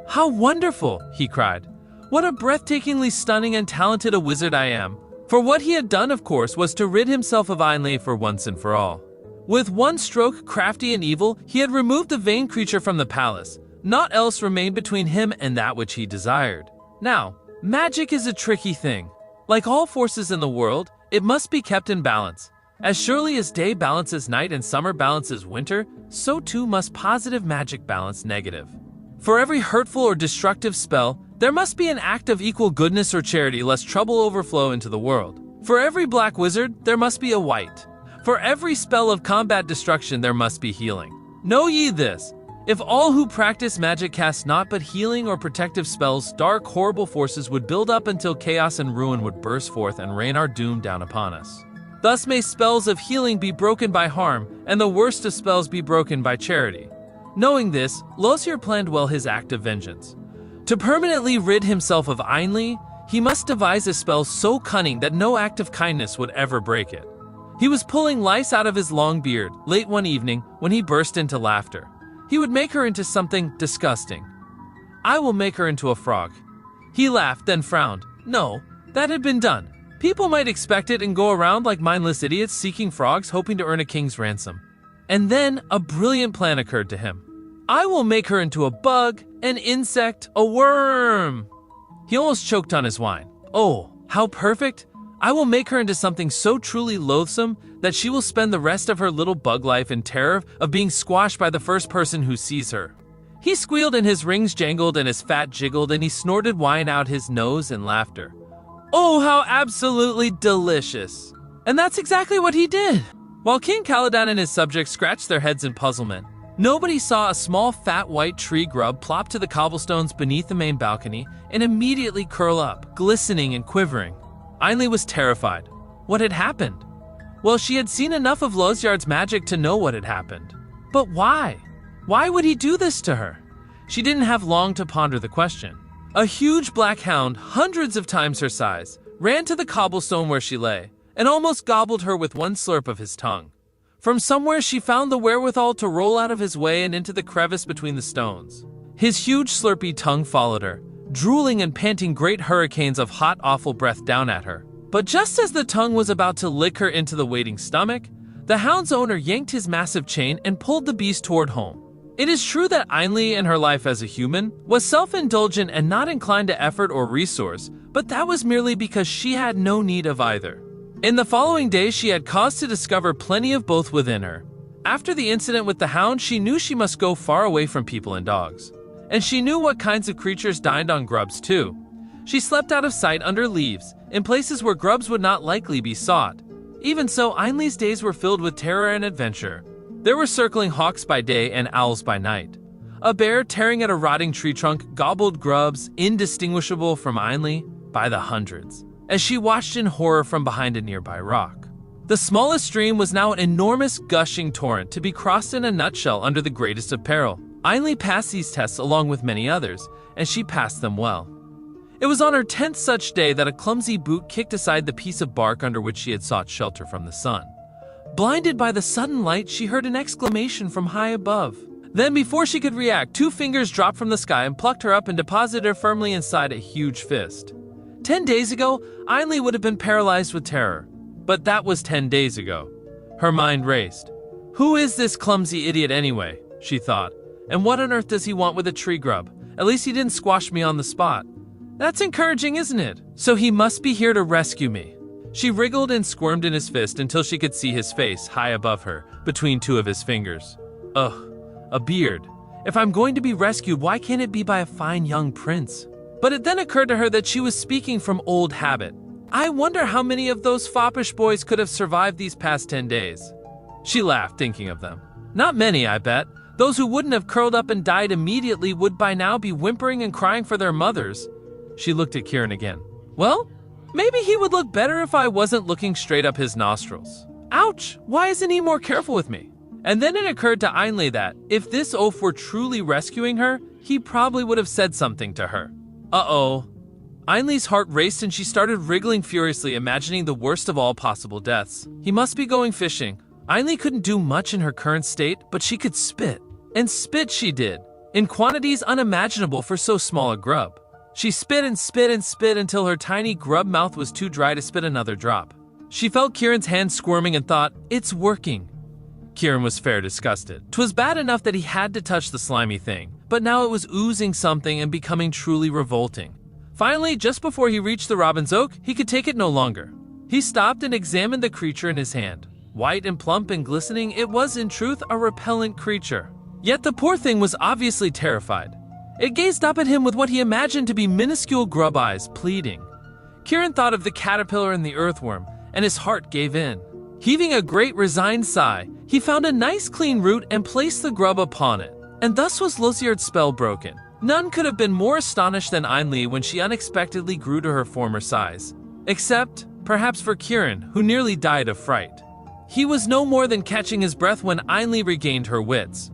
[SPEAKER 3] "How wonderful!" he cried. "What a breathtakingly stunning and talented a wizard I am!" For what he had done, of course, was to rid himself of Ainley for once and for all. With one stroke, crafty and evil, he had removed the vain creature from the palace. Naught else remained between him and that which he desired. Now, magic is a tricky thing. Like all forces in the world, it must be kept in balance. As surely as day balances night and summer balances winter, so too must positive magic balance negative. For every hurtful or destructive spell, there must be an act of equal goodness or charity lest trouble overflow into the world. For every black wizard, there must be a white. For every spell of combat destruction, there must be healing. Know ye this, if all who practice magic cast not but healing or protective spells, dark, horrible forces would build up until chaos and ruin would burst forth and rain our doom down upon us. Thus may spells of healing be broken by harm, and the worst of spells be broken by charity. Knowing this, Luziard planned well his act of vengeance. To permanently rid himself of Ainley, he must devise a spell so cunning that no act of kindness would ever break it. He was pulling lice out of his long beard, late one evening, when he burst into laughter. He would make her into something disgusting. "I will make her into a frog." He laughed, then frowned. No, that had been done. People might expect it and go around like mindless idiots seeking frogs, hoping to earn a king's ransom. And then a brilliant plan occurred to him. "I will make her into a bug, an insect, a worm." He almost choked on his wine. Oh, how perfect! I will make her into something so truly loathsome that she will spend the rest of her little bug life in terror of being squashed by the first person who sees her. He squealed and his rings jangled and his fat jiggled and he snorted wine out his nose in laughter. Oh, how absolutely delicious! And that's exactly what he did! While King Caladan and his subjects scratched their heads in puzzlement, nobody saw a small fat white tree grub plop to the cobblestones beneath the main balcony and immediately curl up, glistening and quivering. Ainley was terrified. What had happened? Well, she had seen enough of Lozyard's magic to know what had happened. But why? Why would he do this to her? She didn't have long to ponder the question. A huge black hound, hundreds of times her size, ran to the cobblestone where she lay, and almost gobbled her with one slurp of his tongue. From somewhere she found the wherewithal to roll out of his way and into the crevice between the stones. His huge slurpy tongue followed her, drooling and panting great hurricanes of hot, awful breath down at her. But just as the tongue was about to lick her into the waiting stomach, the hound's owner yanked his massive chain and pulled the beast toward home. It is true that Ainley, in her life as a human, was self-indulgent and not inclined to effort or resource, but that was merely because she had no need of either. In the following days, she had cause to discover plenty of both within her. After the incident with the hound, she knew she must go far away from people and dogs. And she knew what kinds of creatures dined on grubs too. She slept out of sight under leaves, in places where grubs would not likely be sought. Even so, Ainley's days were filled with terror and adventure. There were circling hawks by day and owls by night. A bear tearing at a rotting tree trunk gobbled grubs indistinguishable from Ainley by the hundreds, as she watched in horror from behind a nearby rock. The smallest stream was now an enormous gushing torrent to be crossed in a nutshell under the greatest of peril. Ainley passed these tests along with many others, and she passed them well. It was on her 10th such day that a clumsy boot kicked aside the piece of bark under which she had sought shelter from the sun. Blinded by the sudden light, she heard an exclamation from high above. Then, before she could react, 2 fingers dropped from the sky and plucked her up and deposited her firmly inside a huge fist. 10 days ago, Ainley would have been paralyzed with terror. But that was 10 days ago. Her mind raced. Who is this clumsy idiot anyway? She thought. And what on earth does he want with a tree grub? At least he didn't squash me on the spot. That's encouraging, isn't it? So he must be here to rescue me. She wriggled and squirmed in his fist until she could see his face high above her, between 2 of his fingers. Ugh, a beard. If I'm going to be rescued, why can't it be by a fine young prince? But it then occurred to her that she was speaking from old habit. I wonder how many of those foppish boys could have survived these past 10 days. She laughed, thinking of them. Not many, I bet. Those who wouldn't have curled up and died immediately would by now be whimpering and crying for their mothers. She looked at Kieran again. Well, maybe he would look better if I wasn't looking straight up his nostrils. Ouch! Why isn't he more careful with me? And then it occurred to Ainley that, if this oaf were truly rescuing her, he probably would have said something to her. Uh-oh. Ainley's heart raced and she started wriggling furiously, imagining the worst of all possible deaths. He must be going fishing. Ainley couldn't do much in her current state, but she could spit. And spit she did, in quantities unimaginable for so small a grub. She spit and spit and spit until her tiny grub mouth was too dry to spit another drop. She felt Kieran's hand squirming and thought, it's working. Kieran was fair disgusted. 'Twas bad enough that he had to touch the slimy thing, but now it was oozing something and becoming truly revolting. Finally, just before he reached the robin's oak, he could take it no longer. He stopped and examined the creature in his hand. White and plump and glistening, it was in truth a repellent creature. Yet the poor thing was obviously terrified. It gazed up at him with what he imagined to be minuscule grub eyes, pleading. Kieran thought of the caterpillar and the earthworm, and his heart gave in. Heaving a great resigned sigh, he found a nice clean root and placed the grub upon it. And thus was Lozyard's spell broken. None could have been more astonished than Ainley when she unexpectedly grew to her former size. Except, perhaps for Kieran, who nearly died of fright. He was no more than catching his breath when Ainley regained her wits.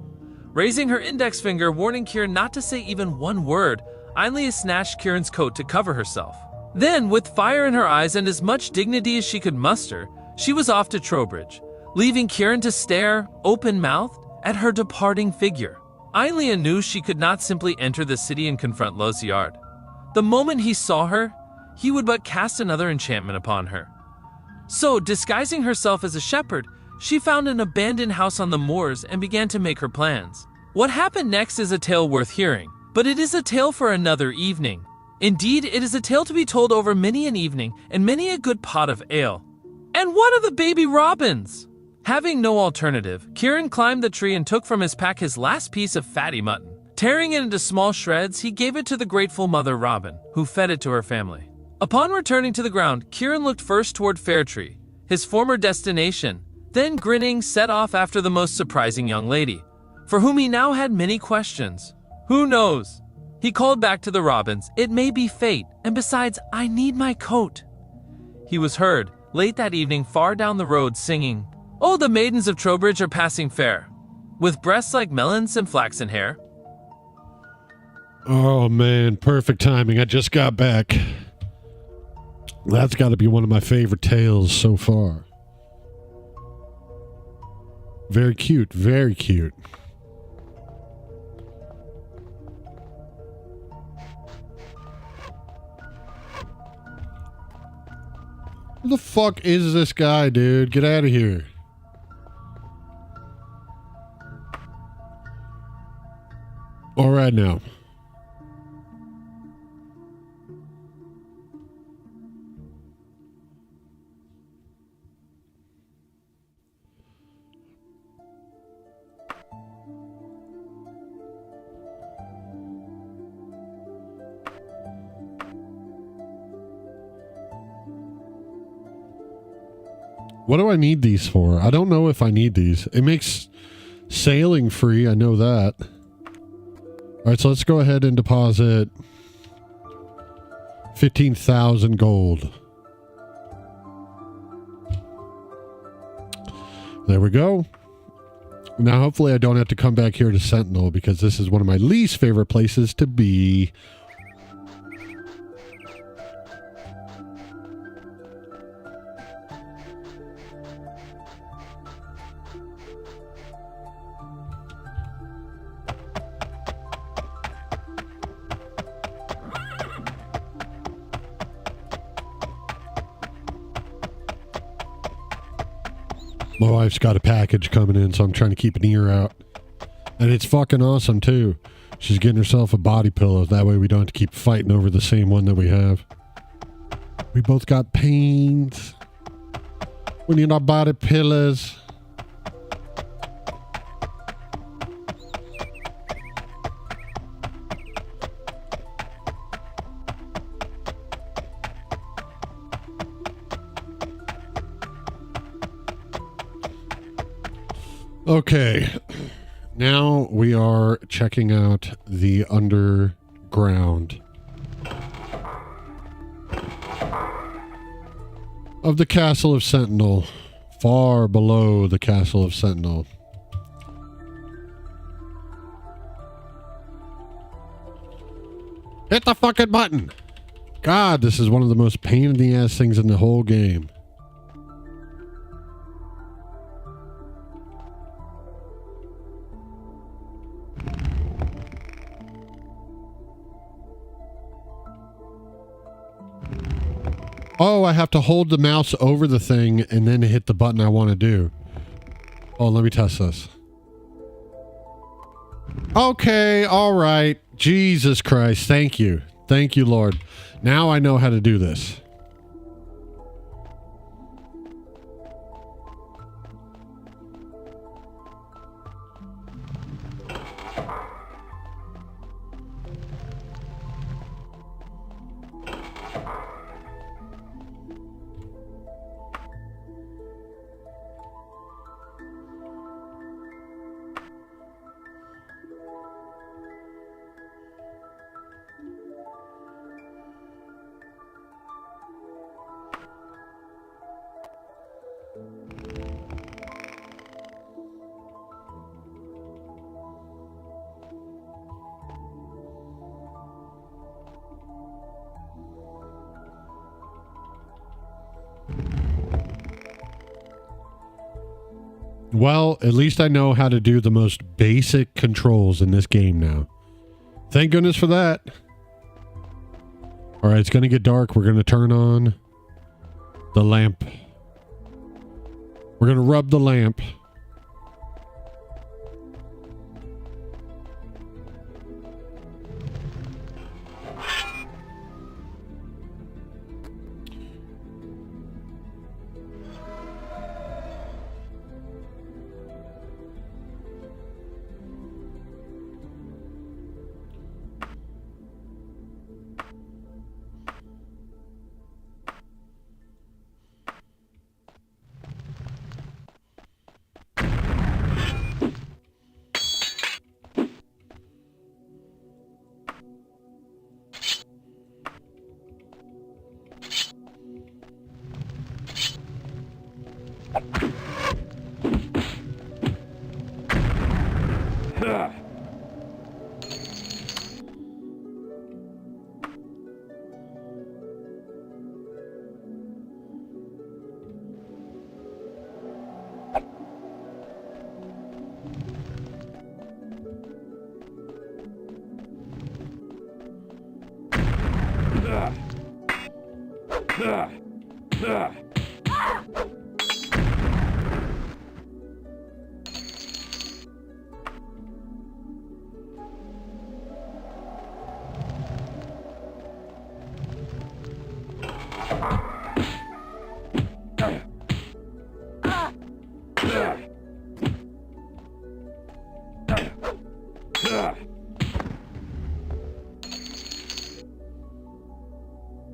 [SPEAKER 3] Raising her index finger, warning Kieran not to say even one word, Ainley snatched Kieran's coat to cover herself. Then, with fire in her eyes and as much dignity as she could muster, she was off to Trowbridge, leaving Kieran to stare, open-mouthed, at her departing figure. Ainley knew she could not simply enter the city and confront Lozyard. The moment he saw her, he would but cast another enchantment upon her. So, disguising herself as a shepherd, she found an abandoned house on the moors and began to make her plans. What happened next is a tale worth hearing, but it is a tale for another evening. Indeed, it is a tale to be told over many an evening and many a good pot of ale. And what of the baby robins? Having no alternative, Kieran climbed the tree and took from his pack his last piece of fatty mutton. Tearing it into small shreds, he gave it to the grateful mother robin, who fed it to her family. Upon returning to the ground, Kieran looked first toward Fairtree, his former destination, then grinning set off after the most surprising young lady, for whom he now had many questions. Who knows? He called back to the robins, "It may be fate, and besides, I need my coat." He was heard, late that evening far down the road, singing, "Oh, the maidens of Trowbridge are passing fair, with breasts like melons and flaxen hair."
[SPEAKER 2] Oh man, perfect timing. I just got back. That's got to be one of my favorite tales so far. Very cute, very cute. Who the fuck is this guy, dude? Get out of here. All right now. What do I need these for? I don't know if I need these. It makes sailing free. I know that. All right, so let's go ahead and deposit 15,000 gold. There we go. Now, hopefully I don't have to come back here to Sentinel because this is one of my least favorite places to be. My wife's got a package coming in, so I'm trying to keep an ear out. And it's fucking awesome, too. She's getting herself a body pillow. That way we don't have to keep fighting over the same one that we have. We both got pains. We need our body pillows. Okay, now we are checking out the underground of the Castle of Sentinel, far below the Castle of Sentinel. Hit the fucking button! God, this is one of the most pain in the ass things in the whole game. Oh, I have to hold the mouse over the thing and then hit the button I want to do. Oh, let me test this. Okay, all right. Jesus Christ. Thank you. Thank you, Lord. Now I know how to do this. Well, at least I know how to do the most basic controls in this game now. Thank goodness for that. All right, it's going to get dark. We're going to turn on the lamp. We're going to rub the lamp.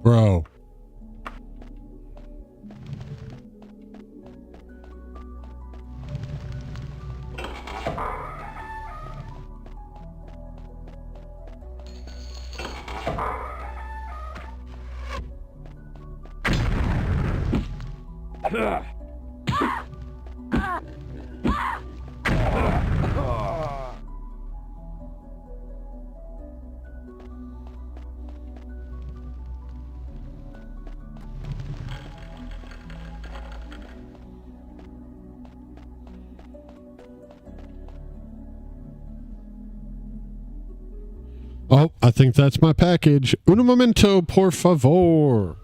[SPEAKER 2] Bro. Oh, I think that's my package. Un momento, por favor.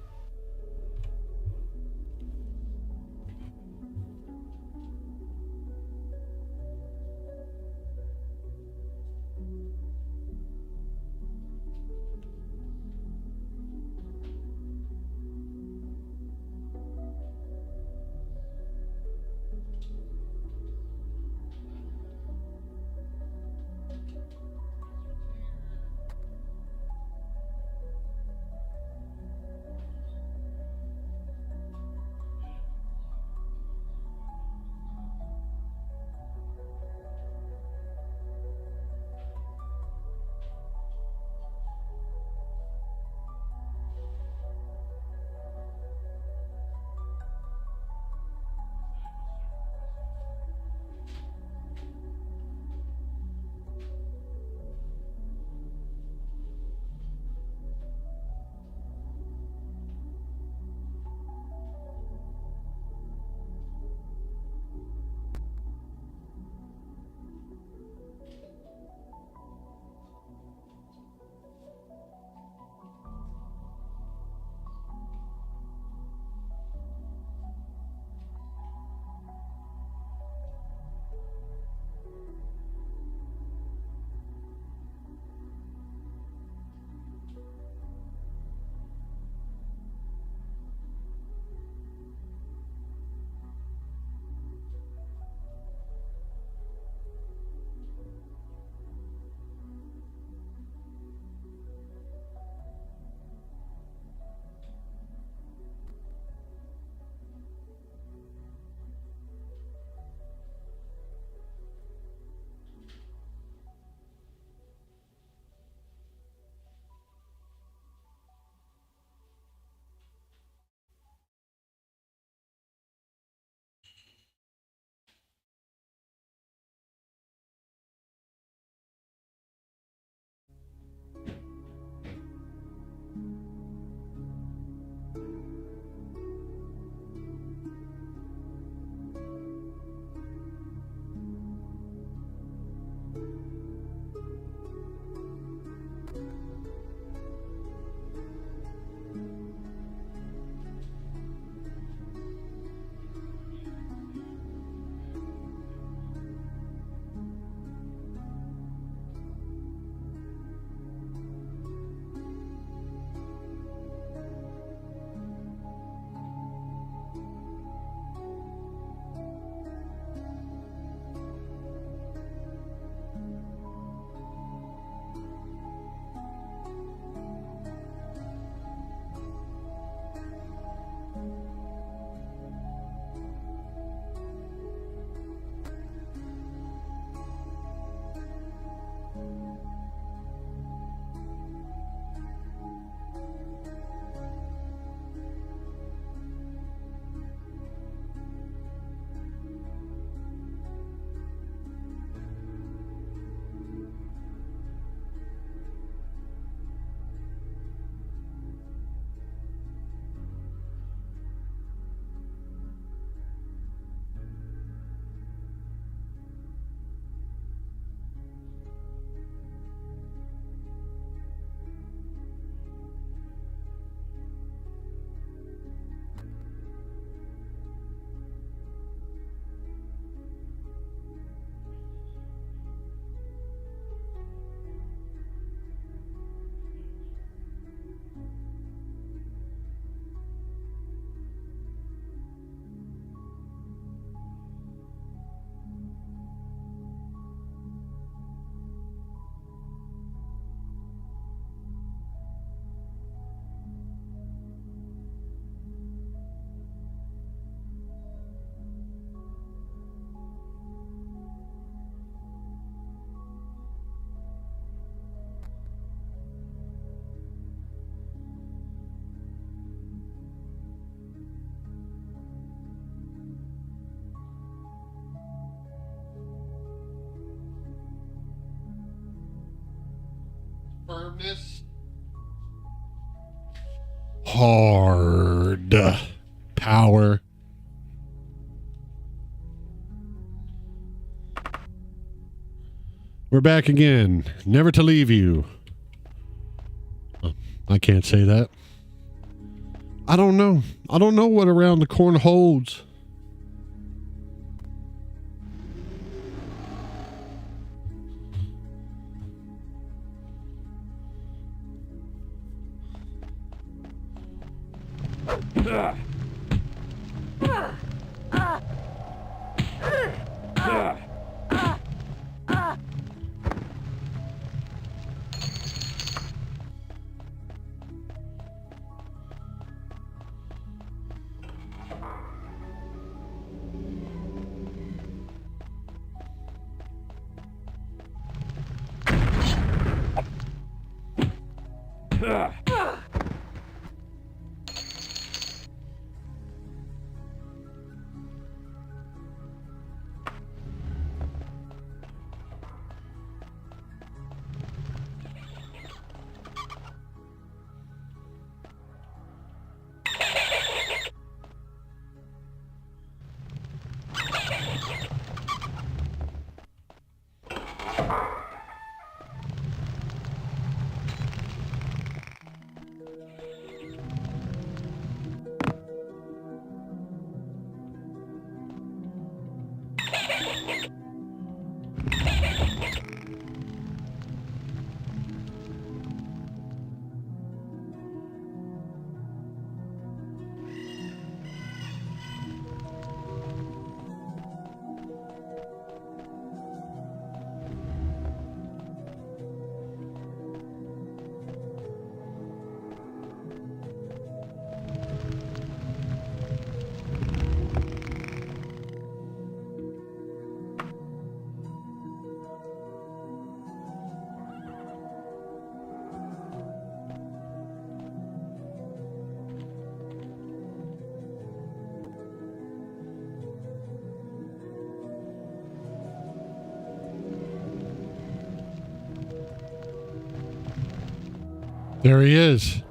[SPEAKER 2] Firmness. Hard. Power. We're back again. Never to leave you. Oh, I can't say that. I don't know. I don't know what around the corner holds. There he is.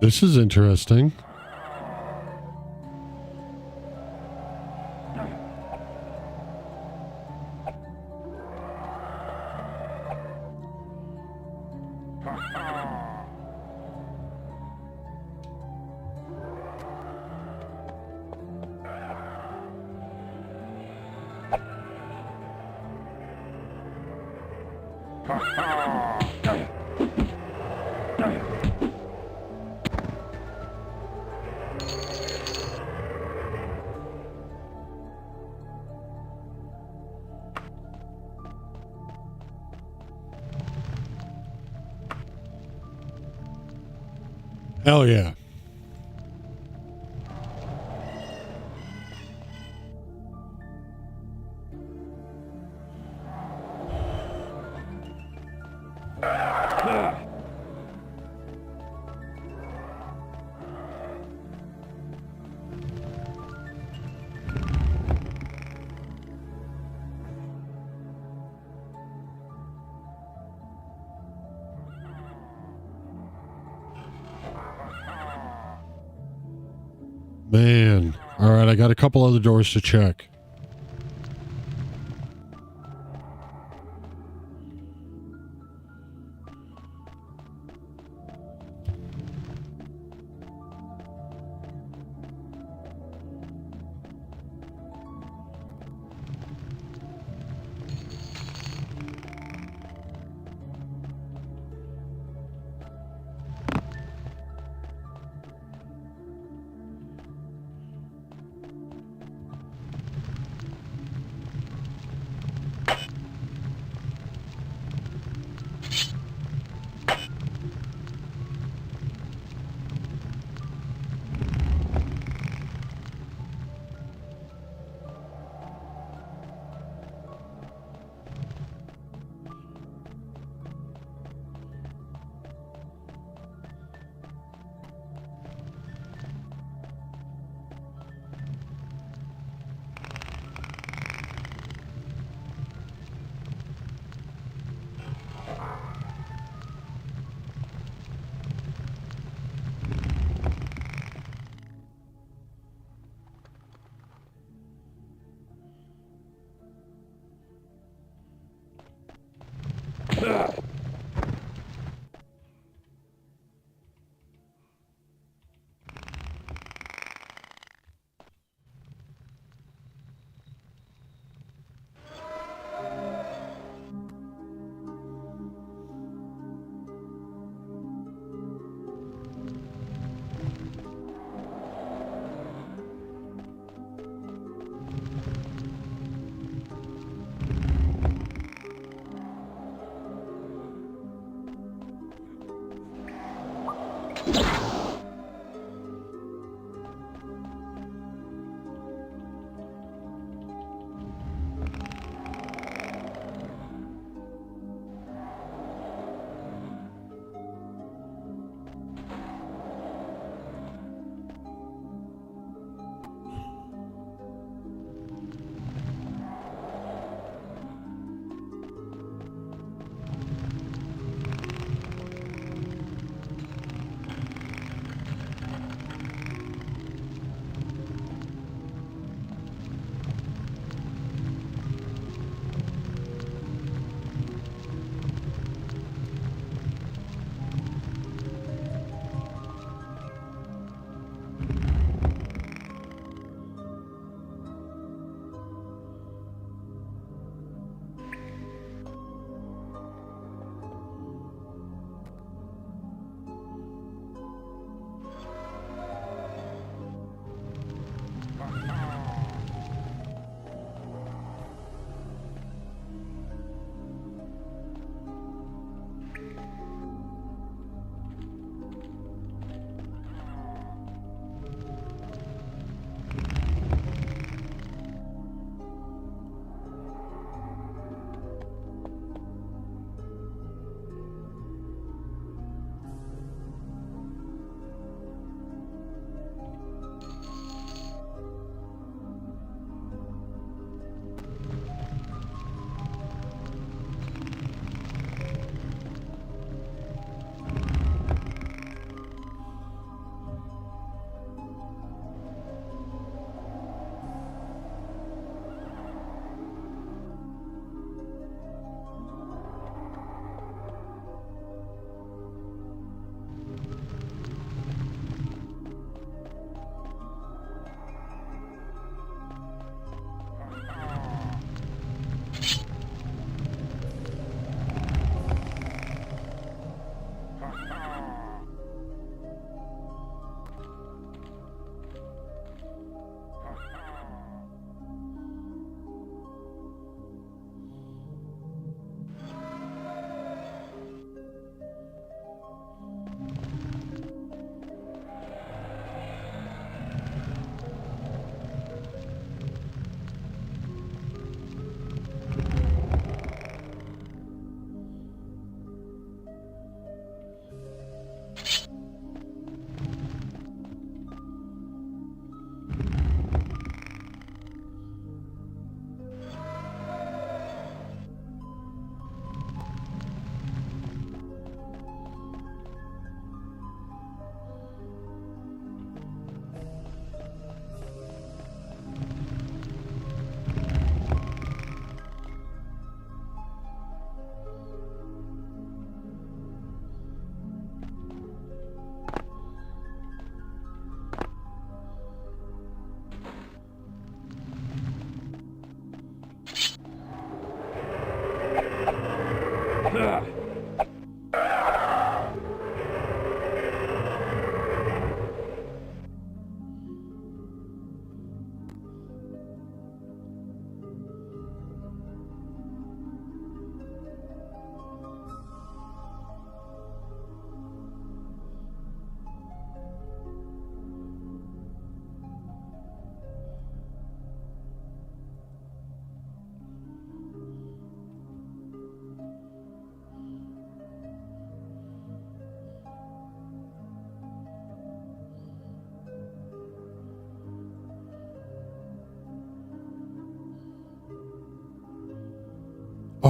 [SPEAKER 2] This is interesting. Hell yeah. Man. All right, I got a couple other doors to check.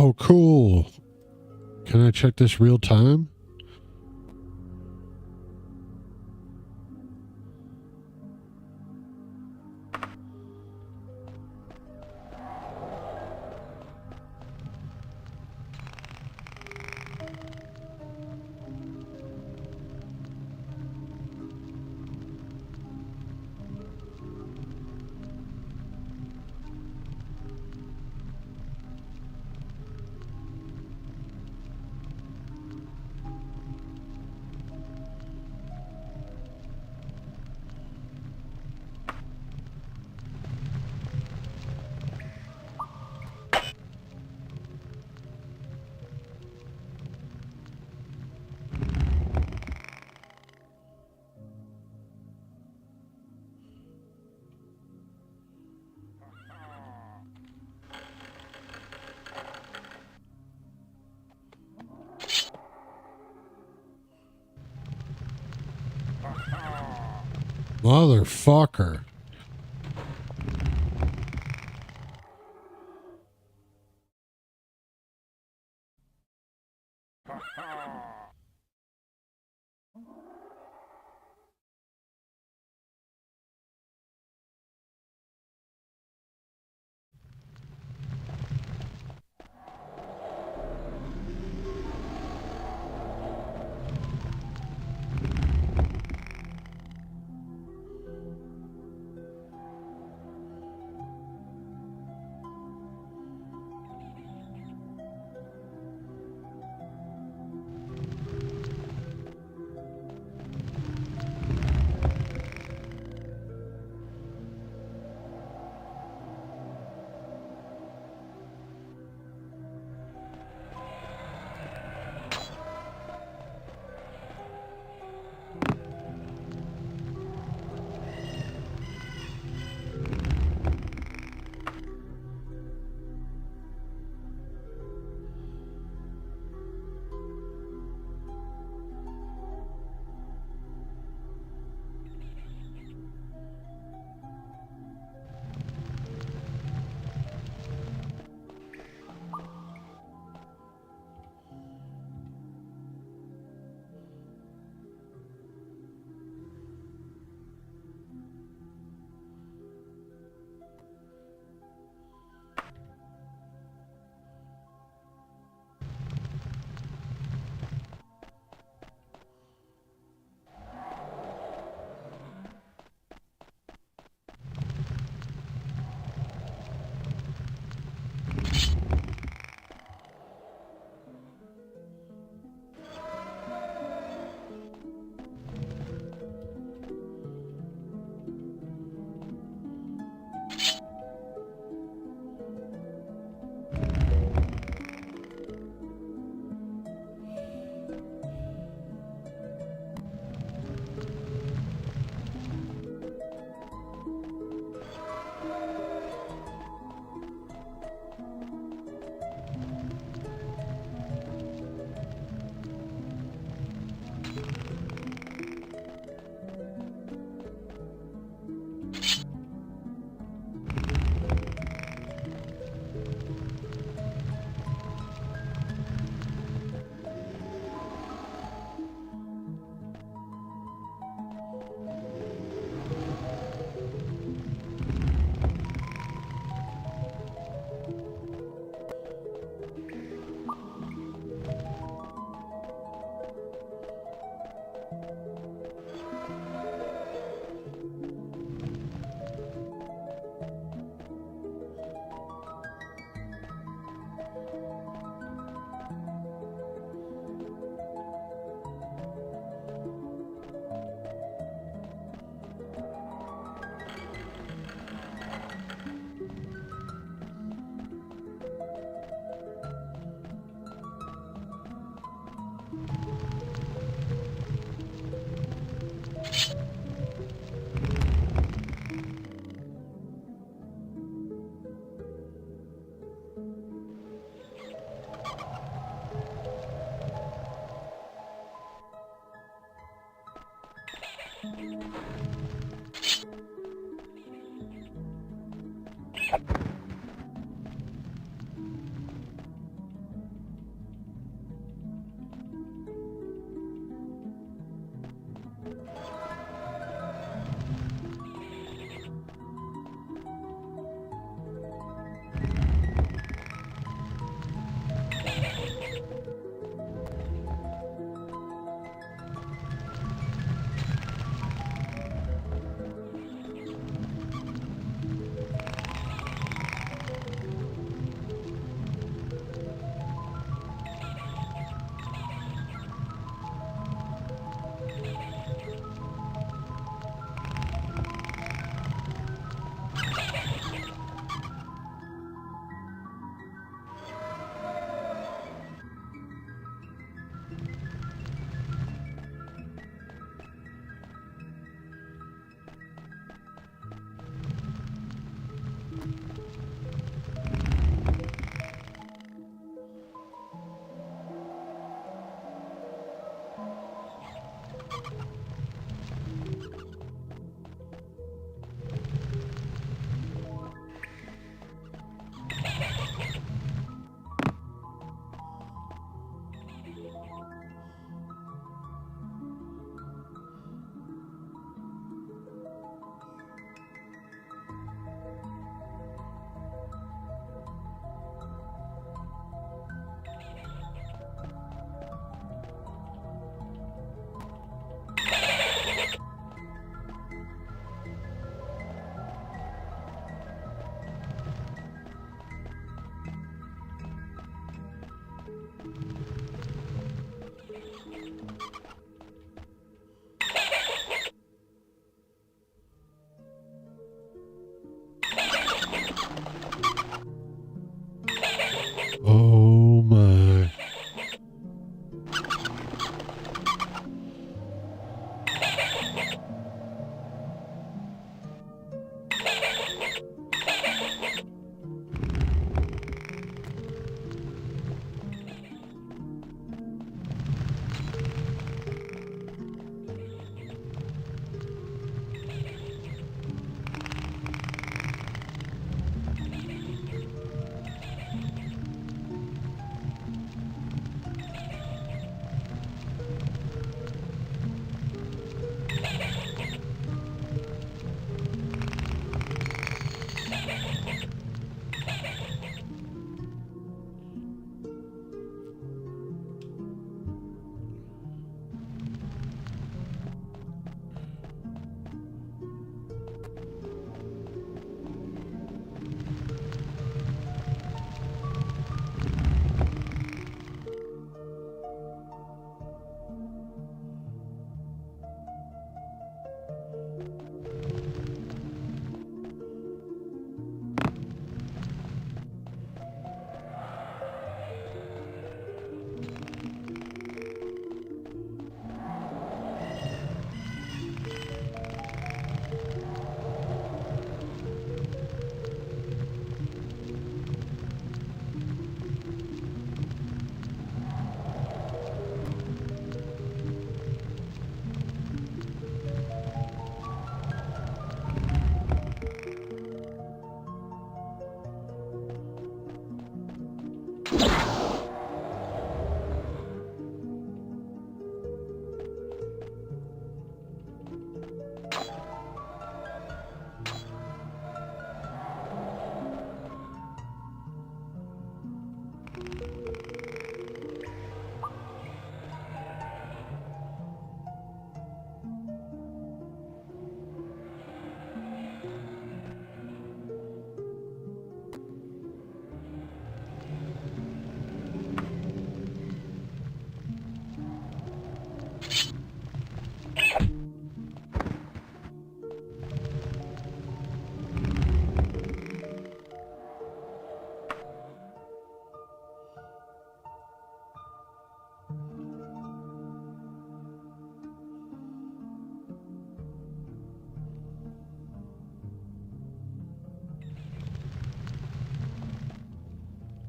[SPEAKER 2] Oh, cool. Can I check this real time? Motherfucker.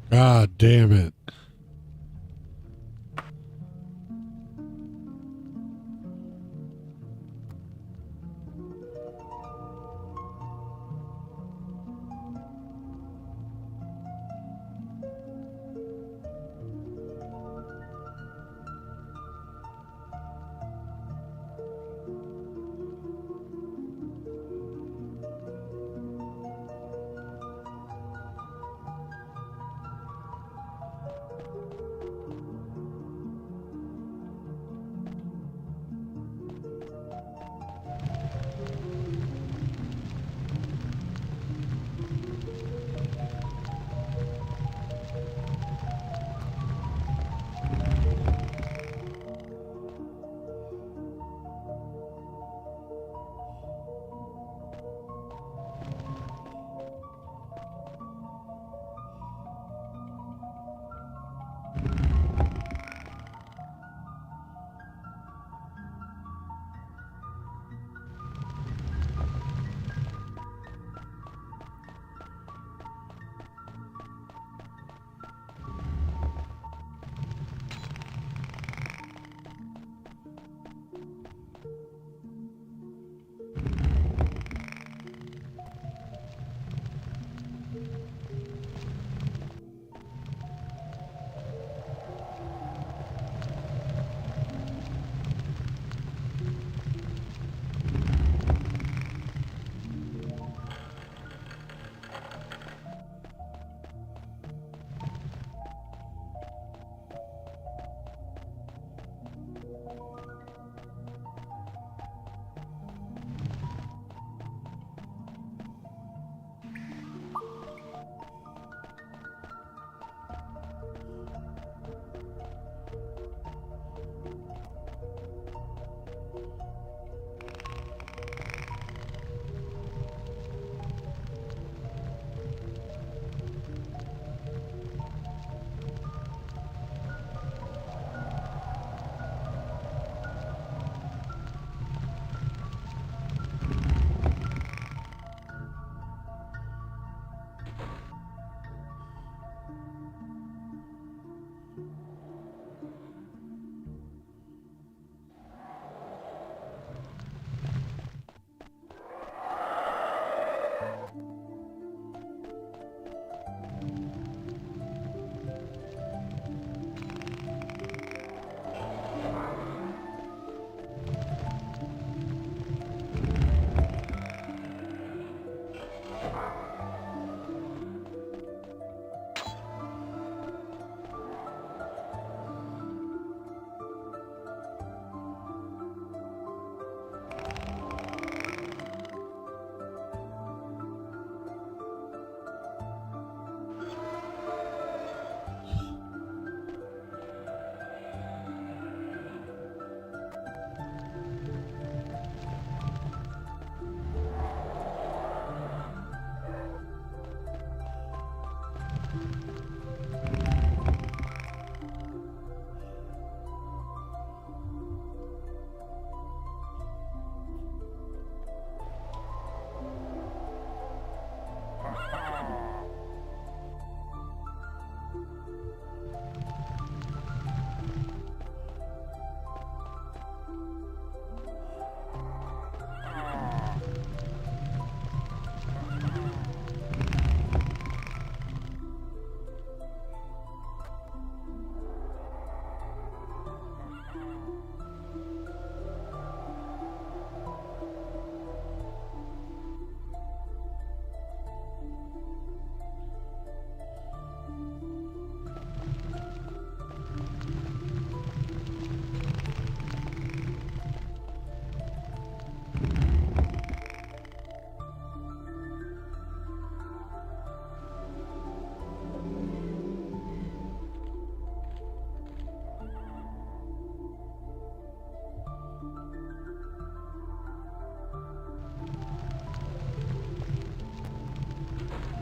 [SPEAKER 2] God damn it.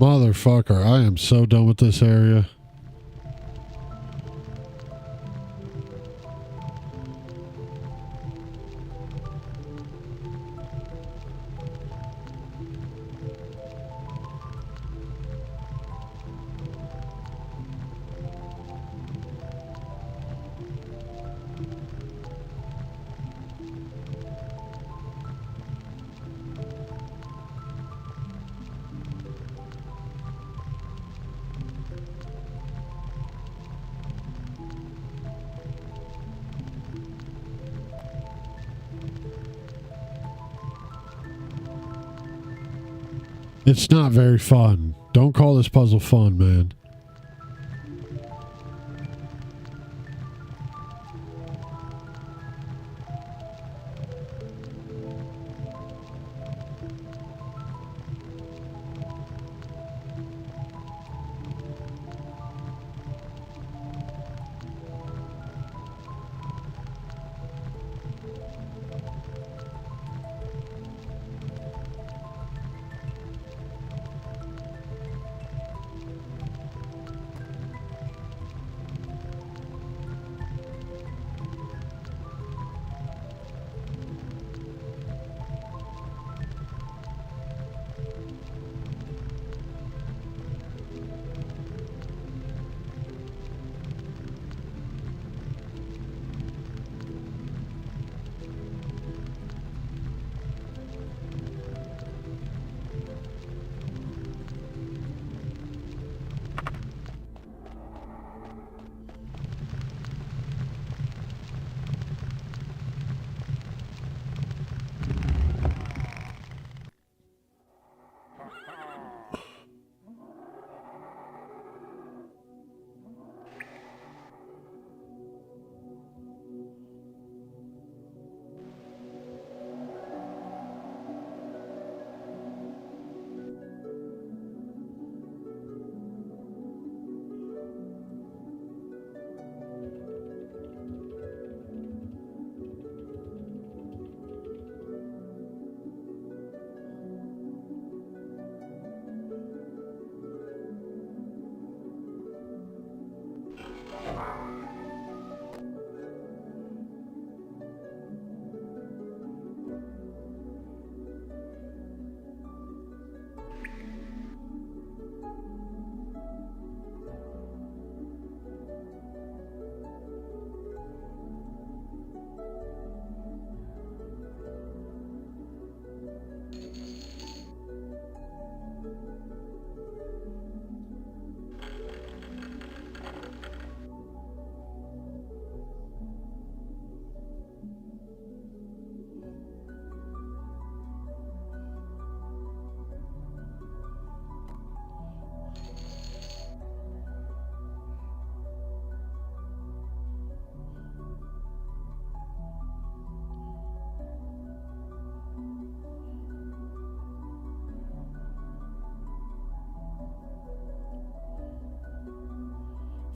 [SPEAKER 2] Motherfucker, I am so done with this area. It's not very fun. Don't call this puzzle fun, man.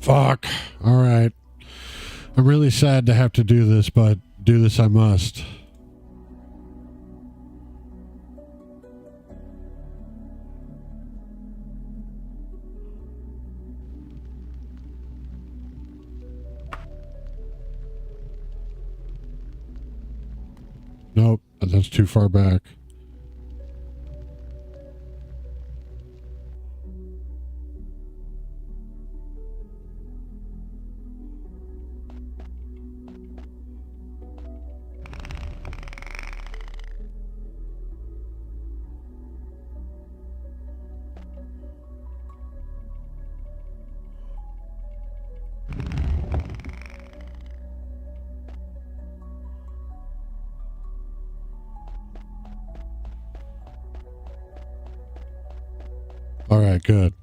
[SPEAKER 2] Fuck. All right. I'm really sad to have to do this, but do this I must. Nope, that's too far back. All right, good.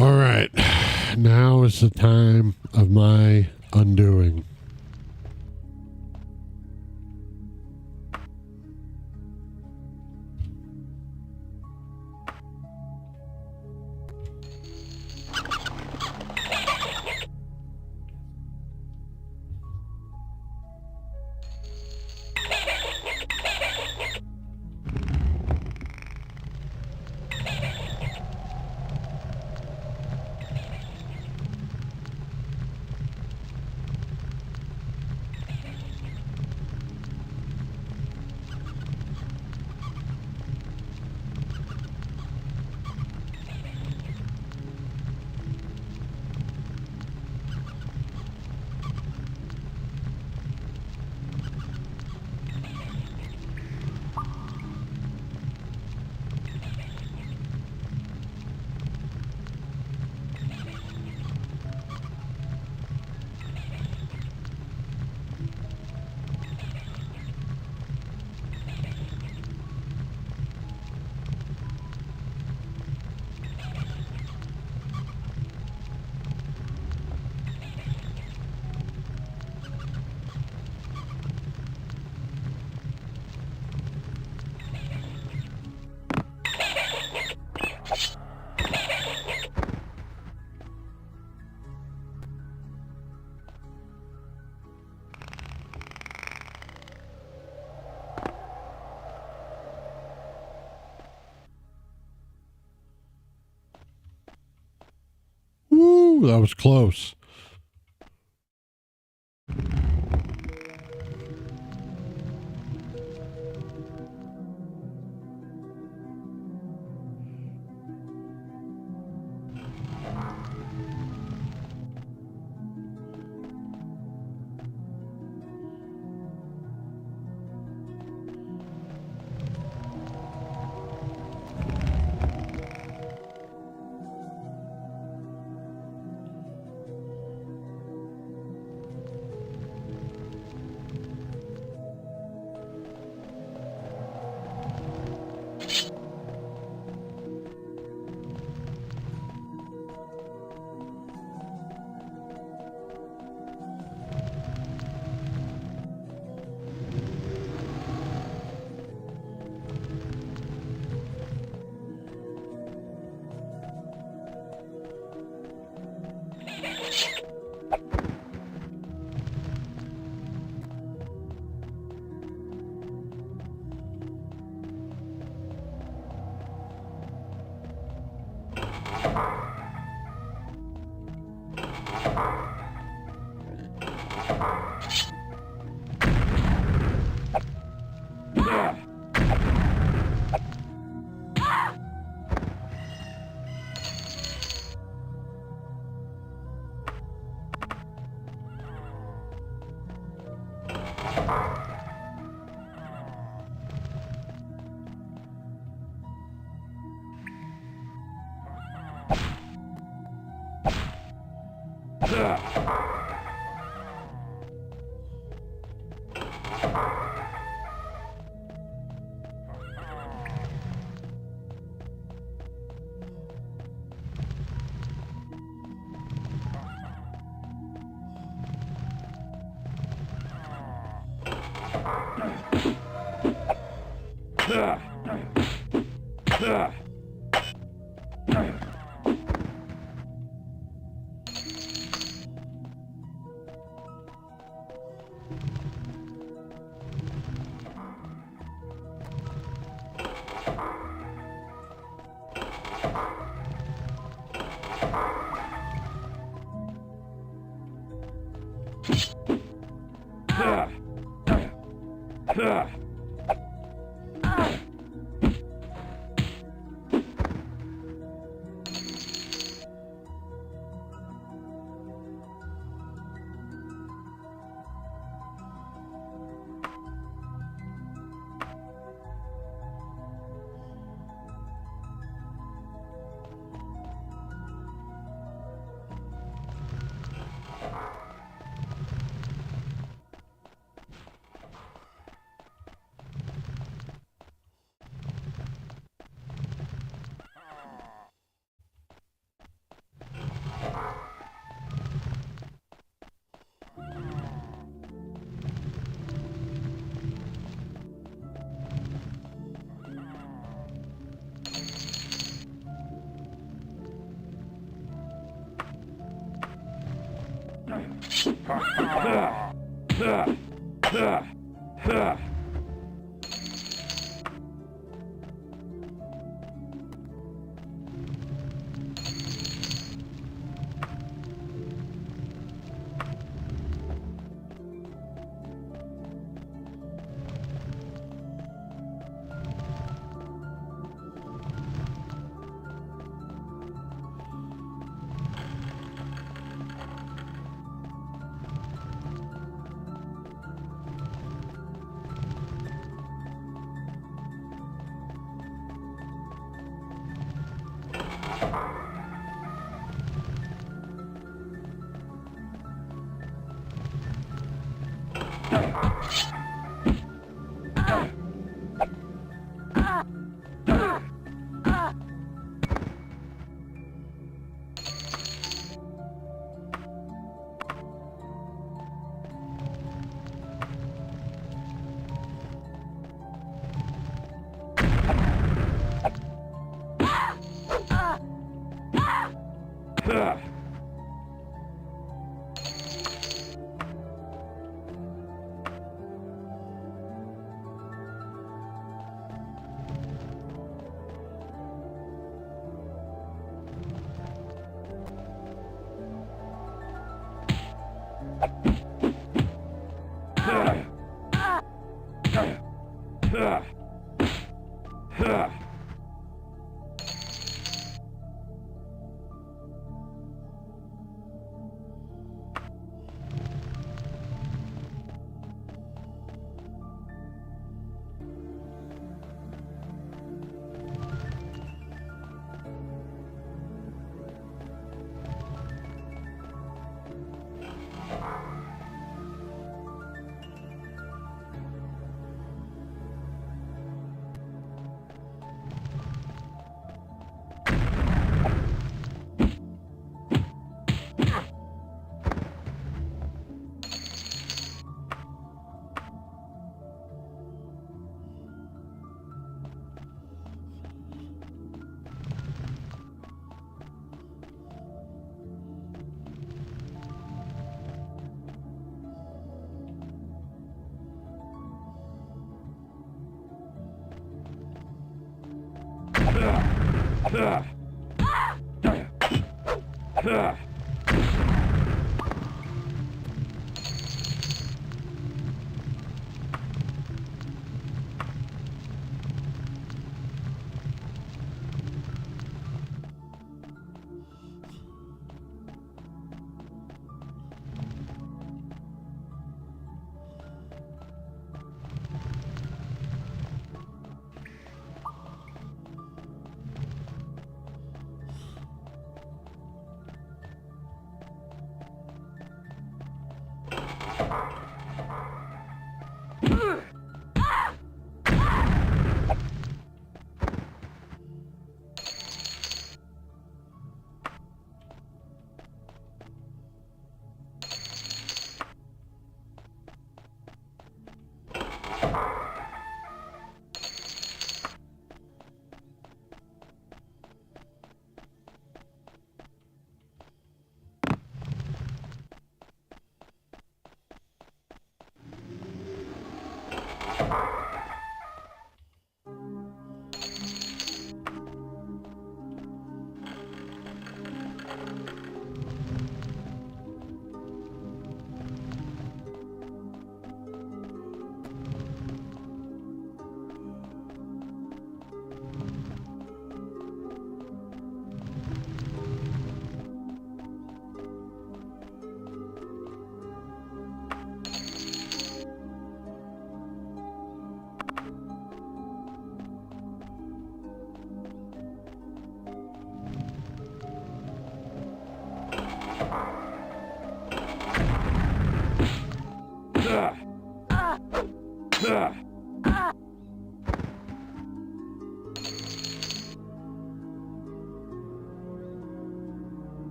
[SPEAKER 2] All right, now is the time of my undoing. Woo, that was close.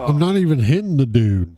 [SPEAKER 2] I'm not even hitting the dude.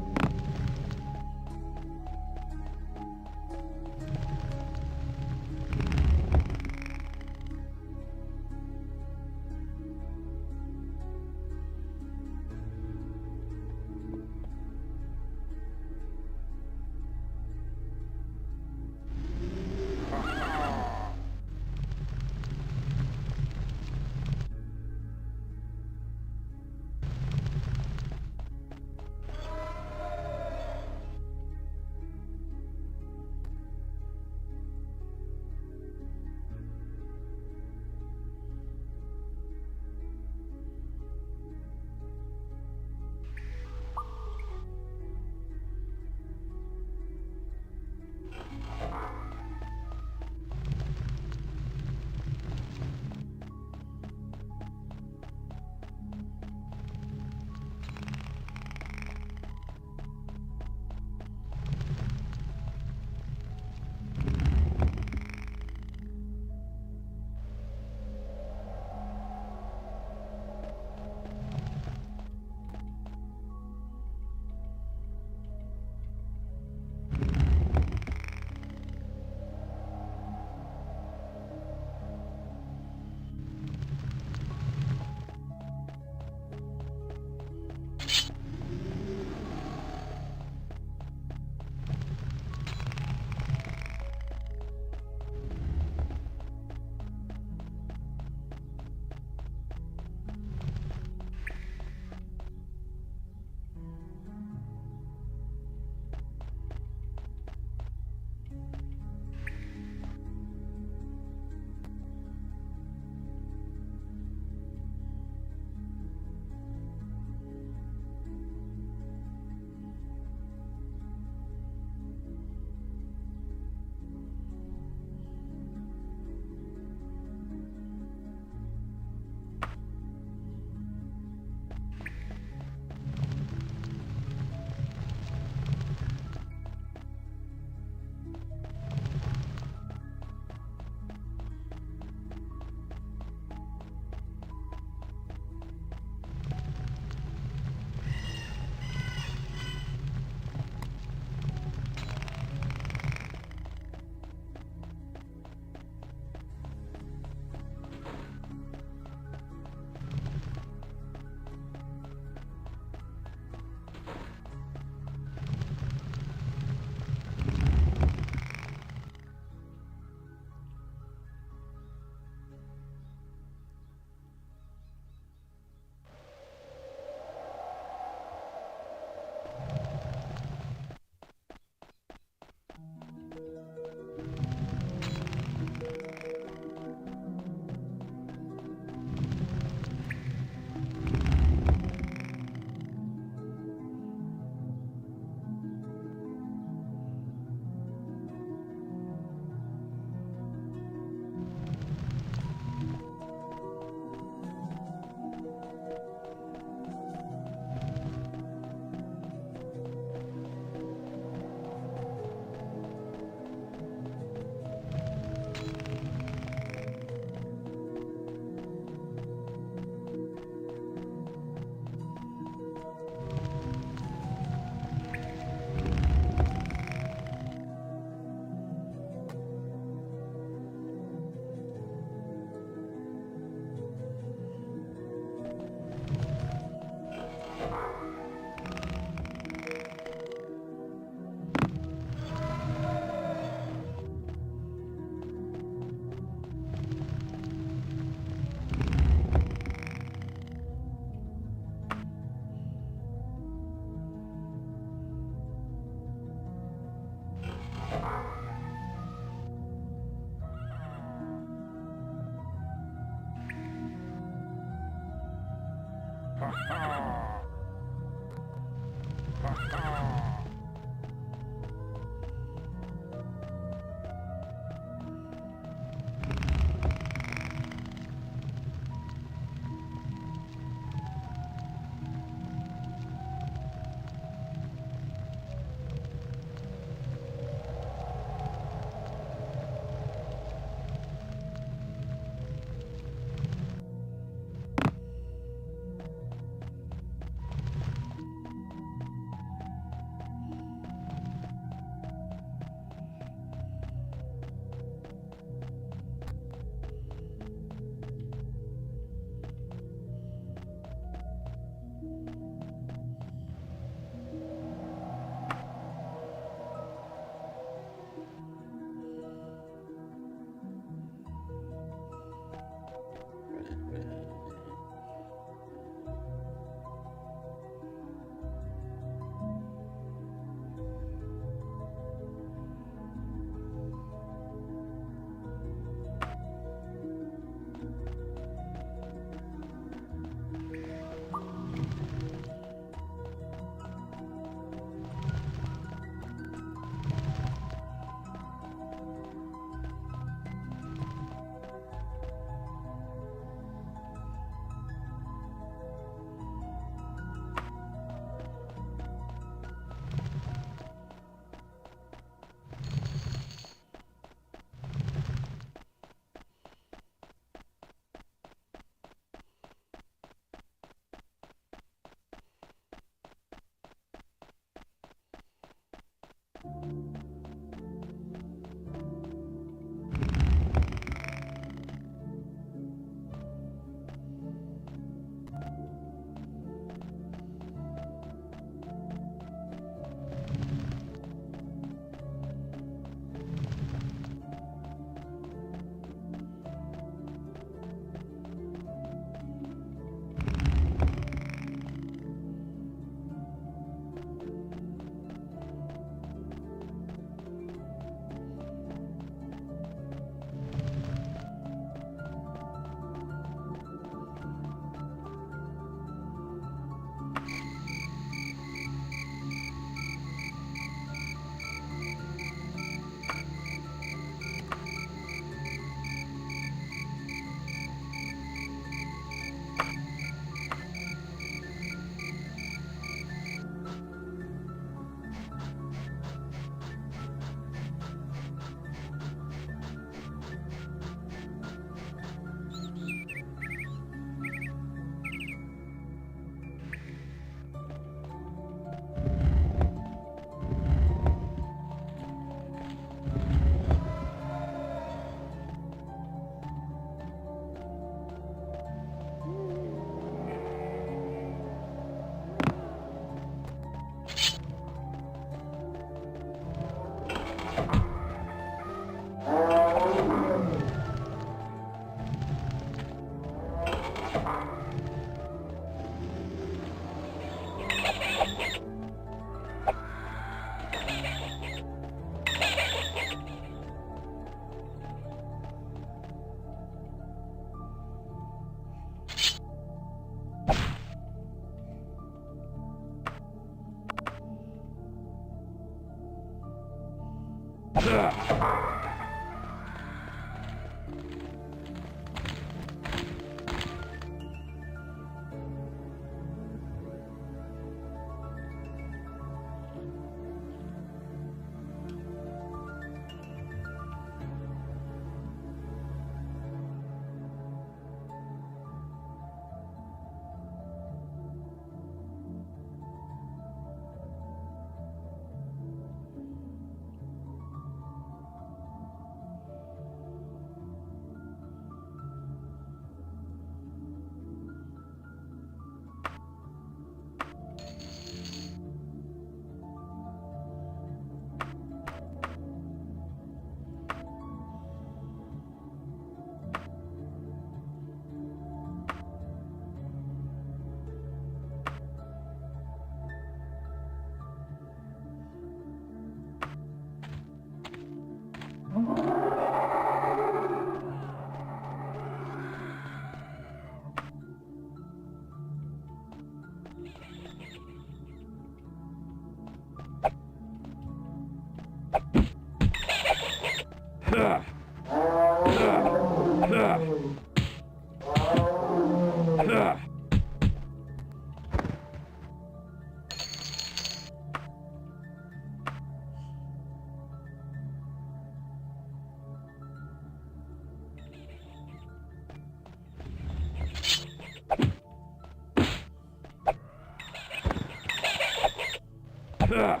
[SPEAKER 2] Oh!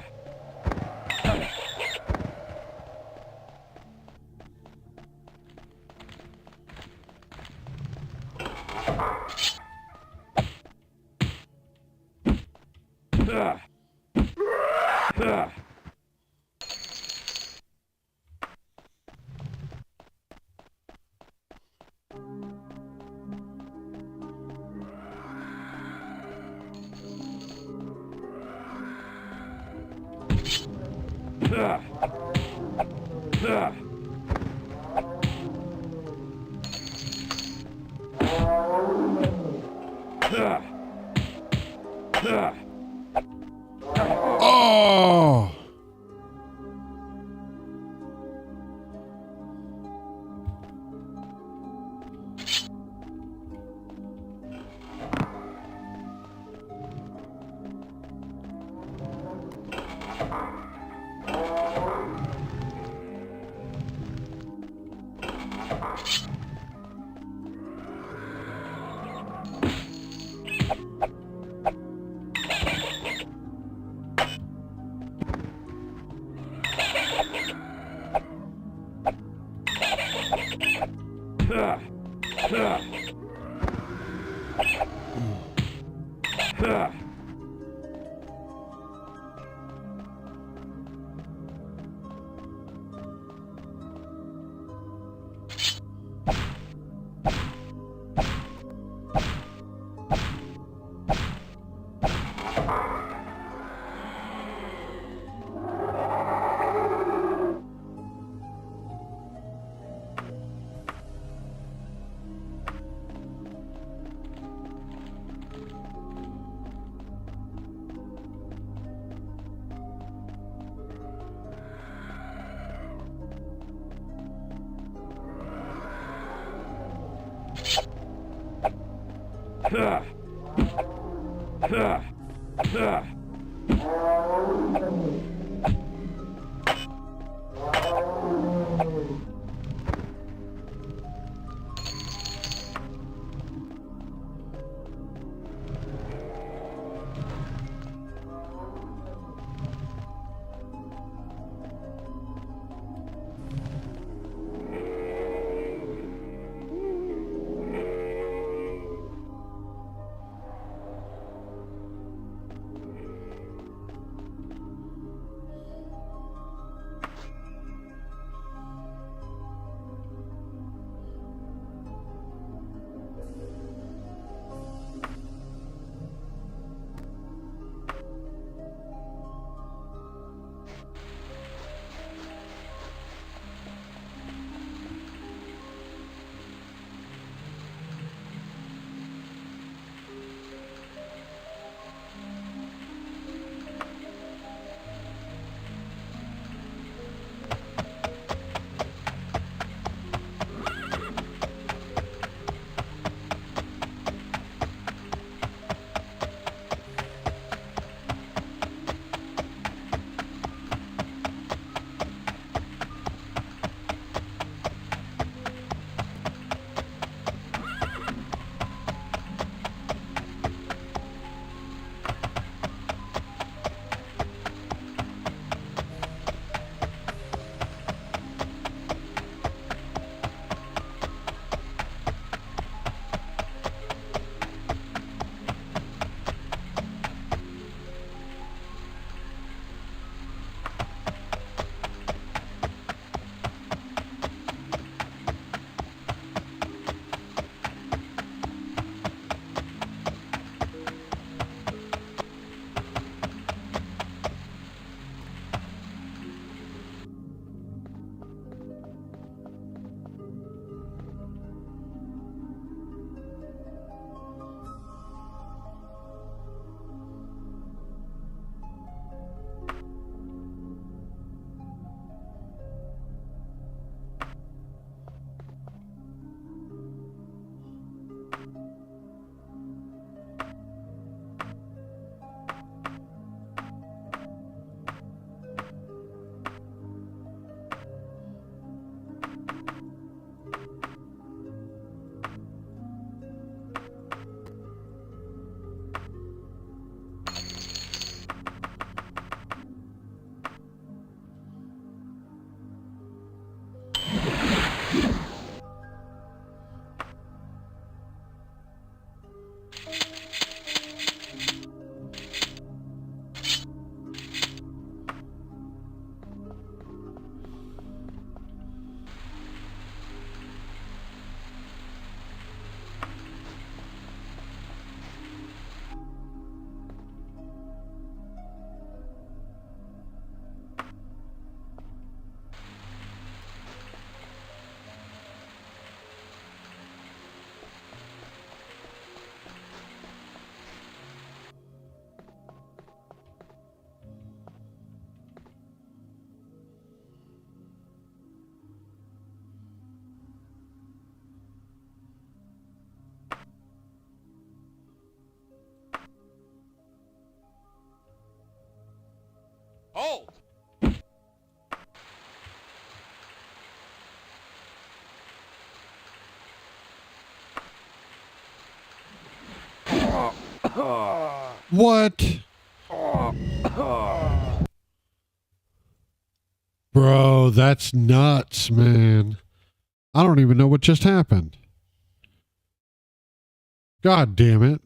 [SPEAKER 2] What? Bro, that's nuts, man. I don't even know what just happened. God damn it.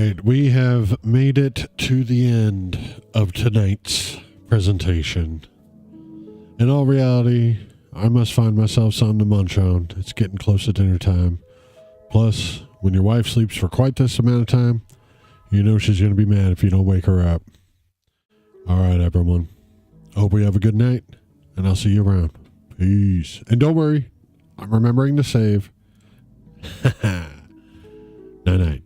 [SPEAKER 2] right, we have made it to the end of tonight's presentation. In all reality, I must find myself something to munch on. It's getting close to dinner time. Plus, when your wife sleeps for quite this amount of time, you know she's going to be mad if you don't wake her up. All right, everyone. I hope we have a good night, and I'll see you around. Peace. And don't worry, I'm remembering to save. Night-night.